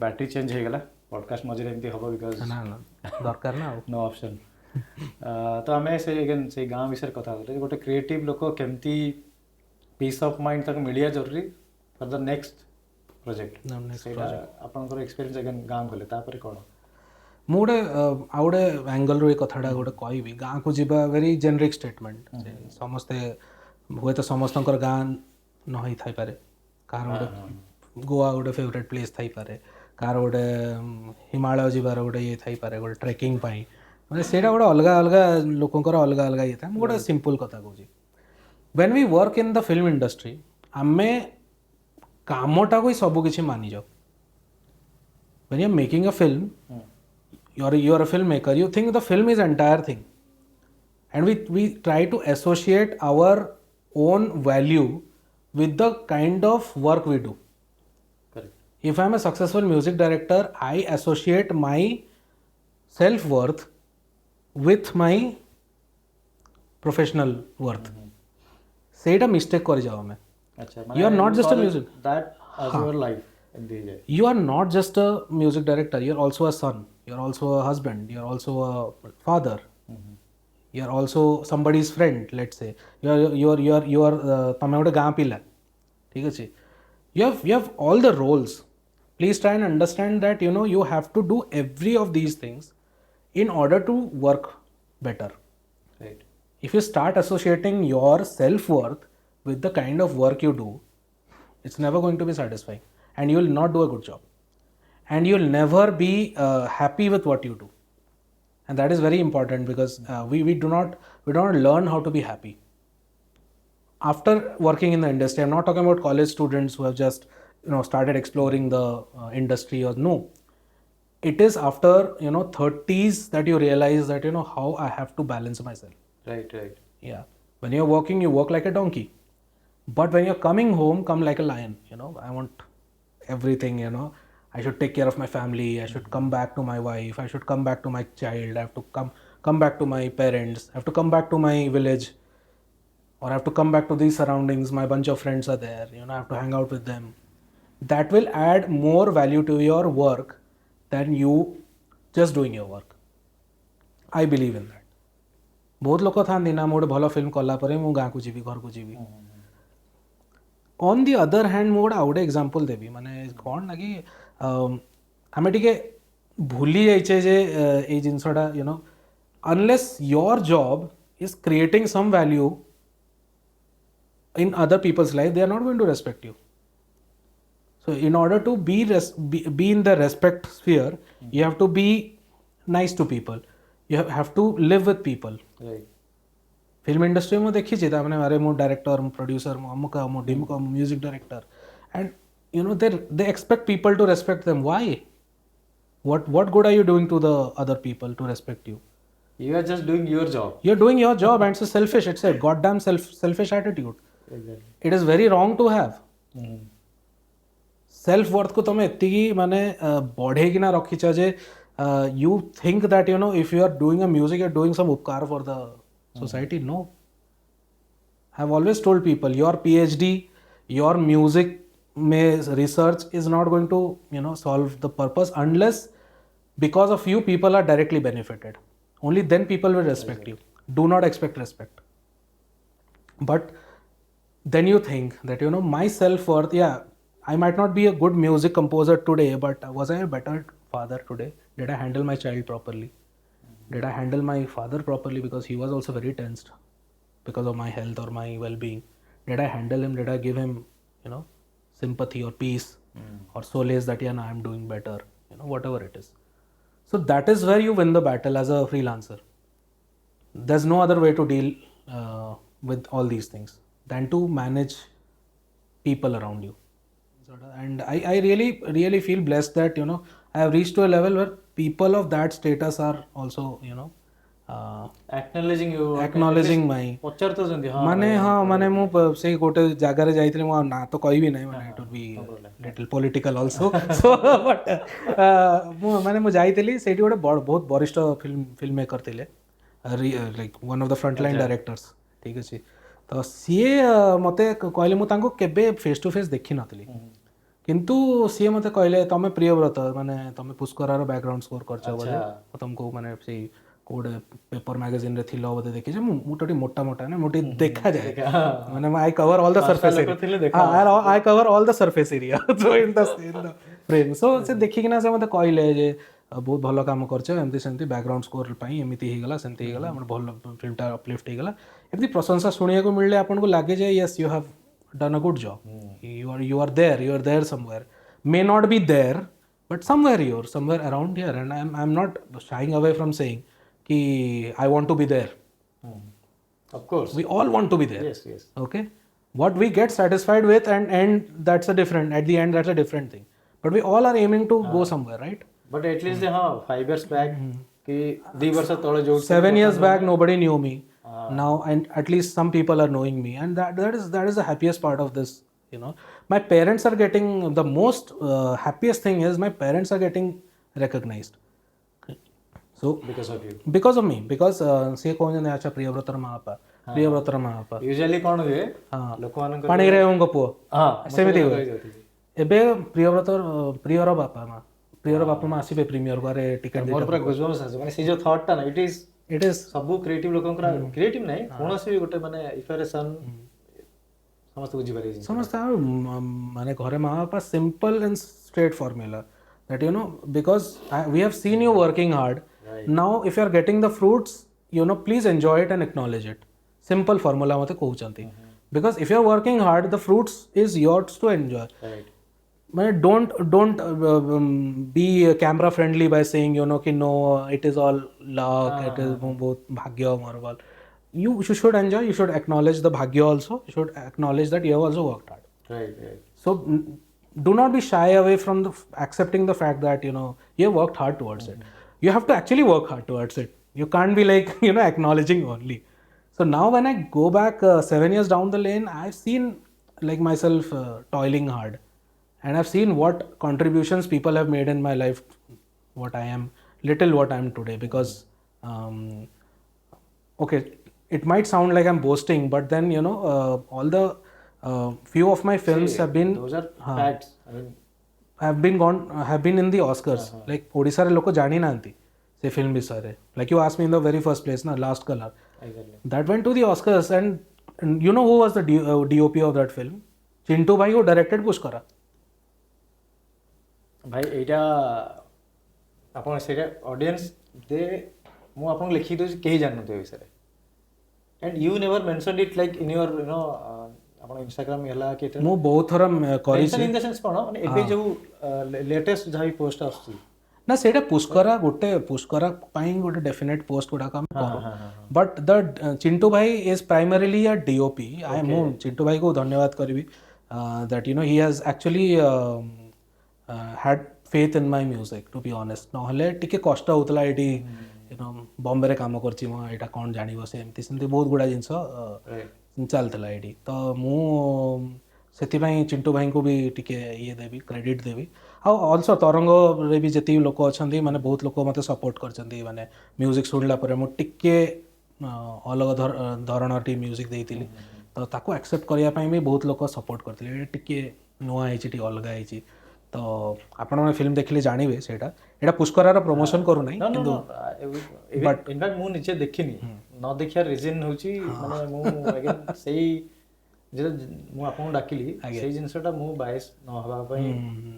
बैटरी चेंज हो गला पॉडकास्ट मझे एमती हम बिकज ना ना दरकार ना नो ऑप्शन तो आम से अगेन से गाँ विषय कथा गोटे क्रिएटिव लोक केमती पीस ऑफ माइंड तक मिलिया जरूरी फॉर द नेक्स्ट प्रोजेक्ट आपंकर एक्सपीरियंस अगेन गाँ गले तापर कौन ମୁଁ ଗୋଟେ ଆଉ ଗୋଟେ ଆଙ୍ଗଲରୁ ଏ କଥାଟା ଗୋଟେ କହିବି ଗାଁକୁ ଯିବା ଭେରି ଜେନେରିକ୍ ଷ୍ଟେଟମେଣ୍ଟ ସମସ୍ତେ ହୁଏତ ସମସ୍ତଙ୍କର ଗାଁ ନ ହେଇଥାଇପାରେ କାହାର ଗୋଟେ ଗୋଆ ଗୋଟେ ଫେଭରେଟ୍ ପ୍ଲେସ୍ ଥାଇପାରେ କାହାର ଗୋଟେ ହିମାଳୟ ଯିବାର ଗୋଟେ ଇଏ ଥାଇପାରେ ଗୋଟେ ଟ୍ରେକିଂ ପାଇଁ ମାନେ ସେଇଟା ଗୋଟେ ଅଲଗା ଅଲଗା ଲୋକଙ୍କର ଅଲଗା ଅଲଗା ଇଏ ଥାଏ ମୁଁ ଗୋଟେ ସିମ୍ପଲ୍ କଥା କହୁଛି when we work in the film industry ଆମେ କାମଟାକୁ ହିଁ ସବୁ କିଛି ମାନିଯାଉ when you are making a film you are a filmmaker you think the film is entire thing and we try to associate our own value with the kind of work we do. Correct. If I am a successful music director I associate my self-worth with my professional worth. ସେଇଟା mistake କରିଯାଉ ଆମେ you are not just a music that as your life you are not just a music director you are also a son you are also a husband you are also a father you are also somebody's friend let's say you are ତମେ ଗୋଟେ ଗାଁ ପିଲା ଠିକ୍ ଅଛି you have all the roles please try and understand that you have to do every of these things in order to work better right if you start associating your self-worth with the kind of work you do it's never going to be satisfying and you will not do a good job and you will never be happy with what you do and that is very important because we do not learn how to be happy after working in the industry. I'm not talking about college students who have just started exploring the industry or no it is after 30s that you realize that how I have to balance myself. Right yeah when you're working you work like a donkey but when you're coming home come like a lion. I want everything. I should take care of my family. I should come back to my wife. I should come back to my child. I have to come back to my parents. I have to come back to my village or I have to come back to these surroundings. My bunch of friends are there. I have to hang out with them. That will add more value to your work than you just doing your work. I believe in that. बहुत लोक था ना मैं गोटे भल film कला मु गाँ को जीवी घर को जीवी ऑन दि अदर हैंड मु गोटे आउटे एग्जांपल देवी माने कौन ना कि आमे टिके भूली जाइछे जे ए जिनसटा unless your job is creating some value in other people's life they are not going to respect you. So in order to be in the respect sphere you have to be nice to people. You have to live with people. right film industry में देखी था मैंने अरे मो director मो producer मो अमुका मो डिमुका मो music director and they expect people to respect them. Why? What good are you doing to the other people to respect you? You are just doing your job. You're doing your job and it's selfish. It's a goddamn selfish attitude. Exactly. It is very wrong to have. Self worth को तुम एति माने बढ़े कि ना रखीच जे you think that if you are doing a music you're doing some upkar for the society. No, I've always told people your PhD your music में research is not going to solve the purpose unless because of you people are directly benefited. Only then people will respect you. Do not expect respect. But then you think that my self-worth, yeah, I might not be a good music composer today, but was I a better father today? Did I handle my child properly? Did I handle my father properly because he was also very tensed because of my health or my well-being? Did I handle him? Did I give him sympathy or peace or solace that yeah, I'm doing better, whatever it is. So that is where you win the battle as a freelancer. There's no other way to deal with all these things than to manage people around you. And I really feel blessed that I have reached to a level where people of that status are also acknowledging you, acknowledging my पचारतुଛନ୍ତି हां माने हाँ माने मु से गोटे जगार जाइथिले मु ना तो कहबी नै माने it would be little political also so but मु माने मु जाइथिली सेठी गोटे बहुत वरिष्ठ फिल्म मेकर थिले like one of the front line directors ठीक अछि तो सीए मते कहले मु तांको केबे फेस टू फेस देखि नथिली किंतु सी मते कहले तमे प्रियव्रत माने तमे पुष्करार बैकग्राउंड स्कोर करछ बोले तुमको माने से कोड पेपर मैगजीन रे थिलो बोले देखि जे मुटटी मोटा मोटा ना मुटी देखा जाए माने I cover all the surface area I cover all the surface area so in the frame सो से देखि किना से मते कहले जे बहुत भल काम करछ एमती सेमती बैकग्राउंड स्कोर पई एमिति हे गला सेमती हे गला हमर भल फिल्मटा अपलिफ्ट हे गला एमती प्रशंसा सुनिया को मिलले आपन को लागे जे yes you have done a good job. You are there somewhere. May not be there, but somewhere around here. And I'm not shying away from saying कि I want to be there. Of course. We all want to be there. Yes. Okay. What we get satisfied with and that's at the end that's a different thing. But we all are aiming to go somewhere, right? But at least 5 years back कि 2 वर्ष तळे जो 7 years back nobody knew me. Now and at least some people are knowing me, and that is the happiest part of this. My parents are getting the most happiest thing is my parents are getting recognized. So because of me because से कौन जाने अच्छा प्रियव्रतर Mahape usually कौन हुए लोक मान पानी रे उनको पुओ सेमिति हुए एबे प्रियर बापा मा आसीबे प्रीमियर को रे टिकट मोर पूरा गुजबम्स आसे माने से जो थॉट टा ना इट इज सब क्रिएटिव लोकंकरा क्रिएटिव नाही कोनोसी भी गोटे माने इफरेशन समस्त बुझी पारे समस्त माने घरे माँ बापा simple and straight formula that because we have seen you working hard now if you are getting the fruits please enjoy it and acknowledge it simple formula mate कहउचंती because if you are working hard the fruits is yours to enjoy right man don't be camera friendly by saying कि no it is all luck it is both bhagya marval you should enjoy you should acknowledge the bhagya also you should acknowledge that you have also worked hard right so do not be shy away from accepting the fact that you have worked hard towards it you have to actually work hard towards it you can't be like acknowledging only so now when I go back 7 years down the lane I've seen like myself toiling hard and I've seen what contributions people have made in my life what I am today because okay it might sound like I'm boasting but then all the few of my films have been those are facts I mean have been in the Oscars like Odisha re loko jani nanti se film bisare like you asked me in the very first place na Last Color exactly that went to the Oscars and who was the DOP of that film Chintu bhai who directed Pushkara भाई एटा आपण सेटा audience they मु आपण लिखि दो केही जानन तो विषय and you never mentioned it like in your आपण इंस्टाग्राम हला केते मु बहुत थरा करी इन द सेंस कोन माने एबे जो लेटेस्ट जाई पोस्ट आसी ना सेटा पुष्करा पाई गोटे डेफिनेट पोस्ट गुडा काम करो बट द चिंटू भाई इज प्राइमरीली अ डीओपी आई मु चिंटू भाई को धन्यवाद करबी that he has actually had faith in my music to be honest नहले टिके कष्ट होतला एटी बॉम्बे रे काम करछि म एटा कोन जानिबो से एमती सेमती बहुत गुडा जिंस चलतला एटी तो मु सेति भाई चिंटू भाई को भी टिके ये देबी क्रेडिट देबी आ आल्सो तरंग रे भी जति लोक अछंती माने बहुत लोक मते सपोर्ट करछंती माने म्यूजिक सुनला परे मु टिके अलग धरणर टी म्यूजिक देइतिली तो ताको एक्सेप्ट करिया पई भी बहुत लोक सपोर्ट करथिले टिके नुआ आइछि टी अलग आइछि तो आपण माने फिल्म देखिले जानिबे सेटा एटा पुष्करार प्रमोशन करू नै किंतु बट इनफैक्ट मु नीचे देखिनी न देखिया रीजन होची माने मु अगेन सेही जे मु आपन डाकिली सेही जिंसटा मु बायस न हबा पई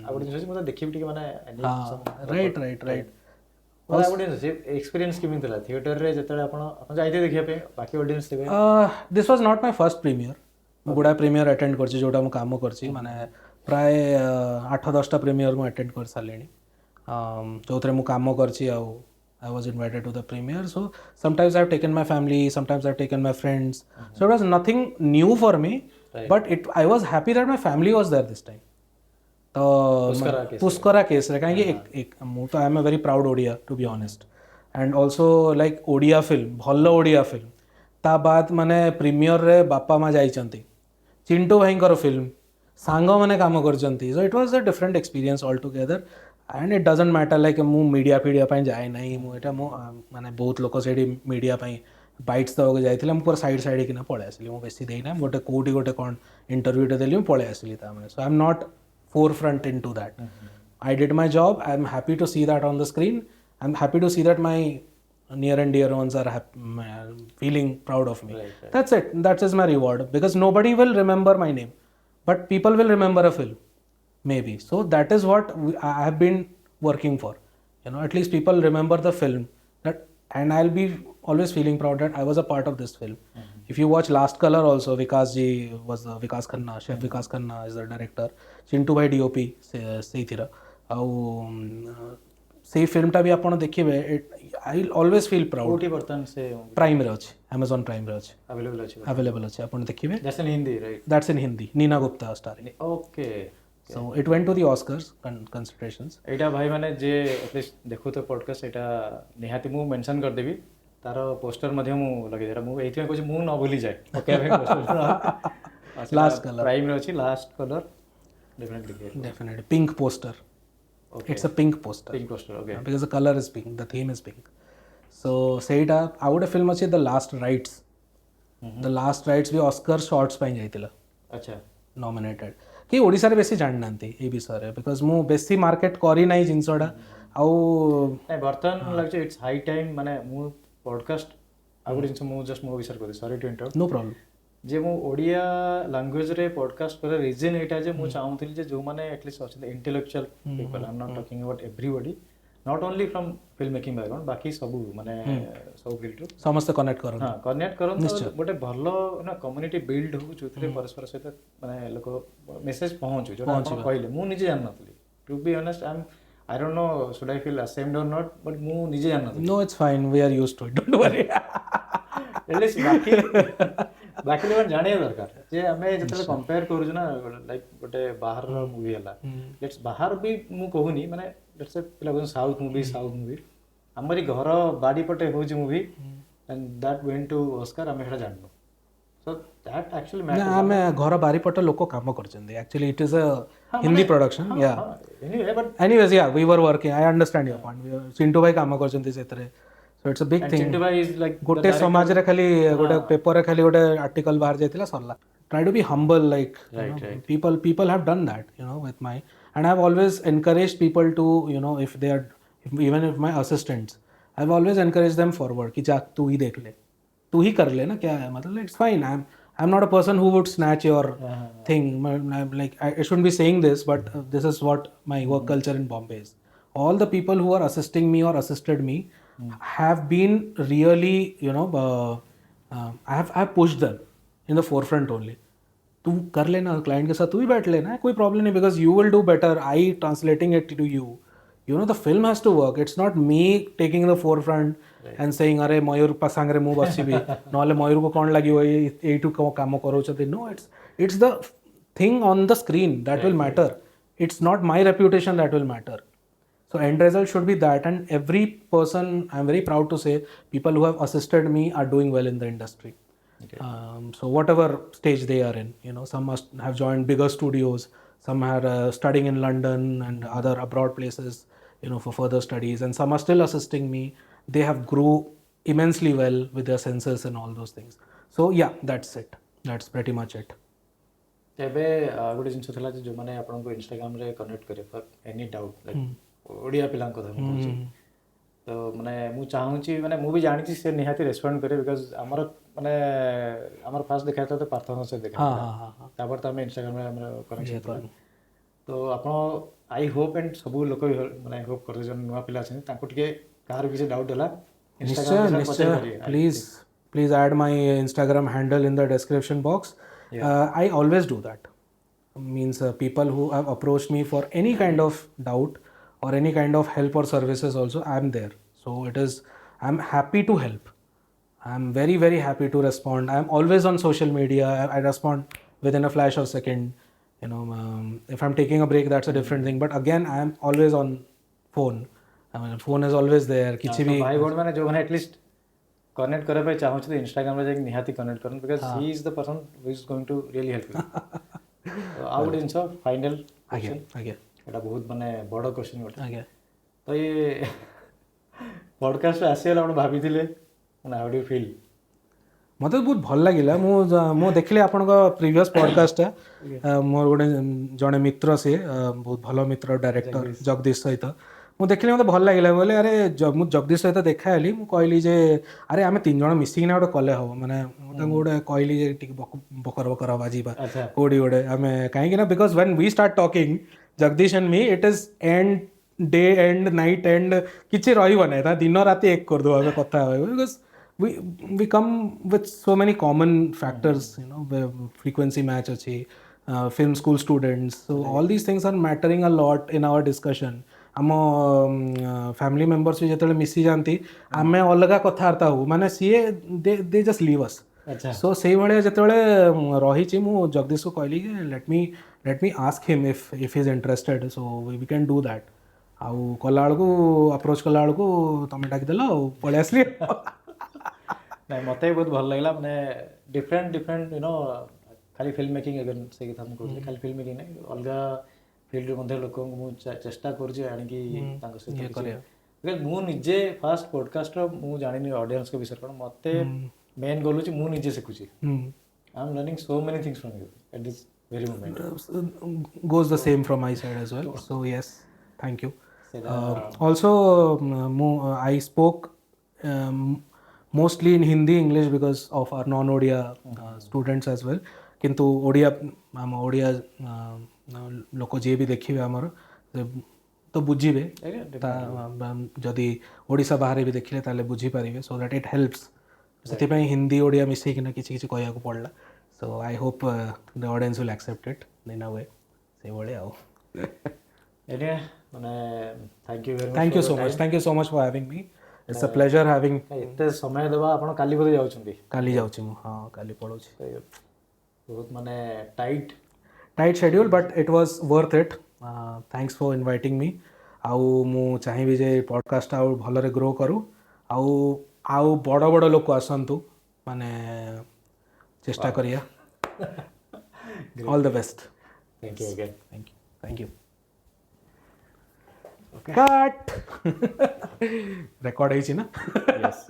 आबडी जिंस मते देखिबी टिके माने राइट आबडी एक्सपीरियंस किमिन तला थिएटर रे जतले आपण जाइते देखिया पे बाकी ऑडियंस देबे this was not my first premiere मु गुडा प्रीमियर अटेंड करछि जोटा मु काम करछि माने प्राय 8-10टा प्रीमियर मु अटेंड कर सालेनी जोथरे मु काम करछि आ I was invited to the premiere so sometimes I've taken my family sometimes I've taken my friends so it was nothing new for me but I was happy that my family was there this time तो पुष्करा case रे काहे एक मु तो I am a very proud Odia to be honest and also like Odia film भल्लो Odia film ता बाद माने प्रीमियर रे बापा मा जाइचंती चिंटू भाईंकर फिल्म सांग मैंने काम करचंती so it was a different experience all together and it doesn't matter like मु मीडिया फीडिया पाई जाए नहीं मु एटा मु माने बहुत लोक सेठी मीडिया पाई बाइट्स दवाक जाइथिले मु पूरा साइड किना पळे आसली मु बेसी देइना गोटे कोठी गोटे कोन इंटरव्यू टे देली मु पळे आसली ता माने so I am not forefront into that. I did my job. I'm happy to see that on the screen. I'm happy to see that my near and dear ones are feeling proud of me. Right. That's it. That is my reward, because nobody will remember my name, but people will remember a film, maybe. So that is what I have been working for. At least people remember the film, and I'll be always feeling proud that I was a part of this film. If you watch Last Color also, Vikas ji was Vikas Khanna, Chef Vikas Khanna is the director. Chintu bhai DOP ସେଇଥିର ଆଉ ସେଇ ଫିଲ୍ମଟା ବି ଆପଣ ଦେଖିବେ, I always feel proud. କୋଉଠି ବର୍ତ୍ତମାନ ସେ ପ୍ରାଇମ୍ରେ ଅଛି, Amazon ପ୍ରାଇମ୍ରେ ଅଛି, ଆଭେଲେବଲ୍ ଅଛି ଆପଣ ଦେଖିବେ. That's in Hindi, right? That's in Hindi. Nina Gupta starring. Okay. So it went to the Oscars considerations. ଏଇଟା ଭାଇ ମାନେ ଯେ ଆଟଲିଷ୍ଟ ଦେଖୁଥିବେ ପଡକାଷ୍ଟ, ଏଇଟା ନିହାତି ମୁଁ ମେନସନ୍ କରିଦେବି. ତାର ପୋଷ୍ଟର ମଧ୍ୟ ମୁଁ ଲଗେଇଦେବି. ମୁଁ ଏଇଥିପାଇଁ କହୁଛି ମୁଁ ନ ଭୁଲିଯାଏ ପକେଇବା ପାଇଁ ପୋଷ୍ଟର. Last Color. ପ୍ରାଇମ୍ରେ ଅଛି last colour. Definitely. Pink poster. Okay. It's a pink poster. Pink poster, okay. Because the color is pink, the theme is pink. So ସେଇଟା ଆଉ ଗୋଟେ ଫିଲ୍ମ ଅଛି The Last Rites. The Last Rites ବି Oscar shorts ପାଇଁ ଯାଇଥିଲା. ଆଚ୍ଛା. ନମିନେଟେଡ୍. କି ଓଡ଼ିଶାରେ ବେଶୀ ଜାଣିନାହାନ୍ତି ଏଇ ବିଷୟରେ, ବିକଜ ମୁଁ ବେଶୀ ମାର୍କେଟ କରିନାହିଁ ଜିନିଷଟା. ଆଉ ବର୍ତ୍ତମାନ ଲାଗୁଛି ଇଟ୍ସ ହାଇ ଟାଇମ୍, ମାନେ ମୁଁ ପଡକାଷ୍ଟ ଆଉ ଗୋଟେ ଜିନିଷ ମୁଁ ଜଷ୍ଟ ମୋ ବିଷୟରେ କହୁଛି, sorry to interrupt. No problem. ଯେ ମୁଁ ଓଡ଼ିଆ ଲାଙ୍ଗୁଏଜରେ ପଡକାଷ୍ଟ କରିବା ରିଜନ୍ ଏଇଟା ଯେ ମୁଁ ଚାହୁଁଥିଲି ଯେ ଯେଉଁମାନେ ଆଟଲିଷ୍ଟ ଅଛନ୍ତି intellectual people, I am not talking about everybody, not only from film making background, ବାକି ସବୁ ମାନେ ସବୁ ଫିଲ୍ଡରୁ ସମସ୍ତେ କନେକ୍ଟ କରନ୍ତୁ. ହଁ, କନେକ୍ଟ କରନ୍ତୁ. ଗୋଟେ ଭଲ କମ୍ୟୁନିଟି ବିଲ୍ଡ ହଉ ଯେଉଁଥିରେ ପରସ୍ପର ସହିତ ମାନେ ଲୋକ ମେସେଜ ପହଞ୍ଚୁ, ଯେଉଁଟା ଆପଣ କହିଲେ ମୁଁ ନିଜେ ଜାଣିନଥିଲି. To be honest I don't know should I feel ashamed or not, but ମୁଁ ନିଜେ ଜାଣିନଥିଲି. No, it's fine, we are used to it, don't worry. ବାକି ଲୋକ ଜାଣିବା ଦରକାର ଯେ ଆମେ ଯେତେବେଳେ କମ୍ପେୟାର କରୁଛୁ ନା, ଲାଇକ୍ ଗୋଟେ ବାହାରର ମୁଭି ହେଲା, ବାହାର ବି ମୁଁ କହୁନି, ମାନେ ପିଲା କହୁଛନ୍ତି ସାଉଥ ମୁଭି, ଆମରି ଘର ବାଡ଼ି ପଟେ ହେଉଛି movie, and that went to Oscar, ଆମେ ସେଇଟା ଜାଣିନୁ. So that actually matters. ଆମେ ଘର ବାରିପଟ ଲୋକ କାମ କରିଛନ୍ତି. Actually it is a Hindi production. Anyways, we were working. I understand your point. Chintu bhai କାମ କରିଛନ୍ତି ସେଥିରେ. So it's a big thing. Chintu bhai is like ଗୋଟେ ସମାଜରେ ଖାଲି ଗୋଟେ ପେପରରେ ଖାଲି ଗୋଟେ ଆର୍ଟିକଲ ବାହାରି ଯାଇଥିଲା, ସରିଲା. Try to be humble, like people have done that, with my, and I've always encouraged people to, if they are, even if my assistants, I've always encouraged them forward कि जा तू ही देख ले, तू ही कर ले ना, क्या है मतलब, it's fine. I'm not a person who would snatch your thing. Like I shouldn't be saying this, but this is what my work culture in Bombay is. All the people who are assisting me or assisted me have been really, I have pushed them in the forefront only. तू कर लेना, client के साथ तू ही बैठ लेना, कोई problem नहीं, because you will do better. I translating it to you. The film has to work. It's not me taking the forefront and saying अरे मयूर पासांगरे मु बसिबी नले मयूर को कौन लगी हो एटू काम करोचते. No, it's the thing on the screen that will matter. It's not my reputation that will matter. So end result should be that, and every person, I'm very proud to say, people who have assisted me are doing well in the industry. So whatever stage they are in, some must have joined bigger studios, some are studying in London and other abroad places, for further studies, and some are still assisting me. They have grew immensely well with their senses and all those things. So yeah, that's it. That's pretty much it. ଏବେ ଗୋଟେ ଜିନିଷ ଥିଲା ଯେ ଯେଉଁମାନେ ଆପଣଙ୍କୁ ଇନଷ୍ଟାଗ୍ରାମରେ connect କରିବେ for any doubt, like Odia ପିଲାଙ୍କ କଥା ମୁଁ କହୁଛି, ତ ମାନେ ମୁଁ ଚାହୁଁଛି, ମାନେ ମୁଁ ବି ଜାଣିଛି ସେ ନିହାତି ରେସ୍ପଣ୍ଡ କରିବେ, ବିକଜ ଆମର ଫାଷ୍ଟ ଦେଖା ହେଇଥିଲା ତ ପାର୍ଥଙ୍କ ସହିତ ଦେଖା ହେଇଥିଲା, ତାପରେ ତ ଆମେ ଇନଷ୍ଟାଗ୍ରାମରେ ଆମର କନେକ୍ସନ୍ ଥିଲା. ତ ଆପଣ ଆଇ ହୋପ୍ ଆଣ୍ଡ ସବୁ ଲୋକ ମାନେ ହୋପ୍ କରୁଛନ୍ତି ଯେଉଁ ନୂଆ ପିଲା ଅଛନ୍ତି ତାଙ୍କୁ ଟିକେ କାହାର କିଛି ଡାଉଟ୍ ହେଲା please add my Instagram handle in the description box. I always do that. Means people who have approached me for any kind of doubt or any kind of help or services also, I'm there. So I'm happy to help. I'm very, very happy to respond. I'm always on social media. I respond within a flash of a second. If I'm taking a break, that's a different thing. But again, I'm always on phone. Phone is always there. କିଛି ବି ଭାଇ ଭଉଣୀ ମାନେ ଯେଉଁମାନେ at least connect କରିବା ପାଇଁ ଚାହୁଁଛନ୍ତି ଇନଷ୍ଟାଗ୍ରାମରେ ଯାଇକି ନିହାତି କନେକ୍ଟ କରନ୍ତୁ, because he is the person who is going to really help you. ଆଉ ଗୋଟେ ଜିନିଷ ଫାଇନାଲ କ୍ୱେଶ୍ଚନ୍, ଏଇଟା ବହୁତ ମାନେ ବଡ଼ କ୍ୱେଶ୍ଚନ୍ ଗୋଟେ. ତ ଇଏ ପଡ଼କାଷ୍ଟ ଆସିଗଲା, ଆପଣ ଭାବିଥିଲେ ମାନେ ହାଉ ଡୁ ୟୁ ଫିଲ୍? मत बहुत भल लगे मु देखिली आपण प्रीवियस पॉडकास्टा मोर गोटे जड़े मित्र से बहुत भल मित्र डायरेक्टर जगदीश सहित मुझे देखिली मत भल लगे बोले अरे मुझे जगदीश सहित देखाली मुझे कहली जे अरे आम 3 जन मिसिकिना गोटे कले हम मैंने गोटे कहली जे बकर बकर हवा जीवा कोडी गोटे आम कहीं because when we start talking Jagdish and me it is end day and night and किसी रहा दिन राति एक करदे आम कथा because we come with so many common factors, you know, frequency match achi, film school students, so all these things are mattering a lot in our discussion. आम family members भी जिते मिसी जाती आम अलग कथबार्ता हो माने सीए दे जस्ट लीव अस सो से भाया जो रही मु जगदीश को कहली let me ask him if he is interested so we can do that आउ कला अप्रोच कला तुम डाकिदेल पलि आसली नहीं मत भी बहुत भल लगे मैंने डिफरेंट यू नो खाली फिल्म मेकिंग अगेन से कथा कहते खाली फिल्म मेकिंग नहीं अलग फिल्ड मध्य लोक चेष्टा कर मुझे फास्ट पॉडकास्ट मु जानी ऑडियंस के विषय कौन मत मेन गोल हूँ मुझे शिखुची I am learning so many things from you at this very moment goes the same from my side as well so yes thank you also I spoke mostly in Hindi English because of our non Odia students as well किंतु ओडिया आम ओडिया लोक जी भी देखिए आमर तो बुझे जदि ओडिशा बाहर भी देखिले ताले बुझी पारे सो दैट इट हेल्प्स से हिंदी ओडिया मिसेकिना किसी किसी कहया पड़ला so I hope the audience will accept it in a way से भाई आओ thank you so much for having me it's a pleasure having एते समय देबा आपण काली बोले जाउछंती काली जाउछि मु हां काली पळौछि बहुत माने tight schedule but it was worth it thanks for inviting me आउ मु चाहिबी जे पॉडकास्ट आउ भलरे ग्रो करू आउ बड़ बड़ लोक आसंतु माने चेष्टा करिया all the best thank you again thank you cut record है ना यस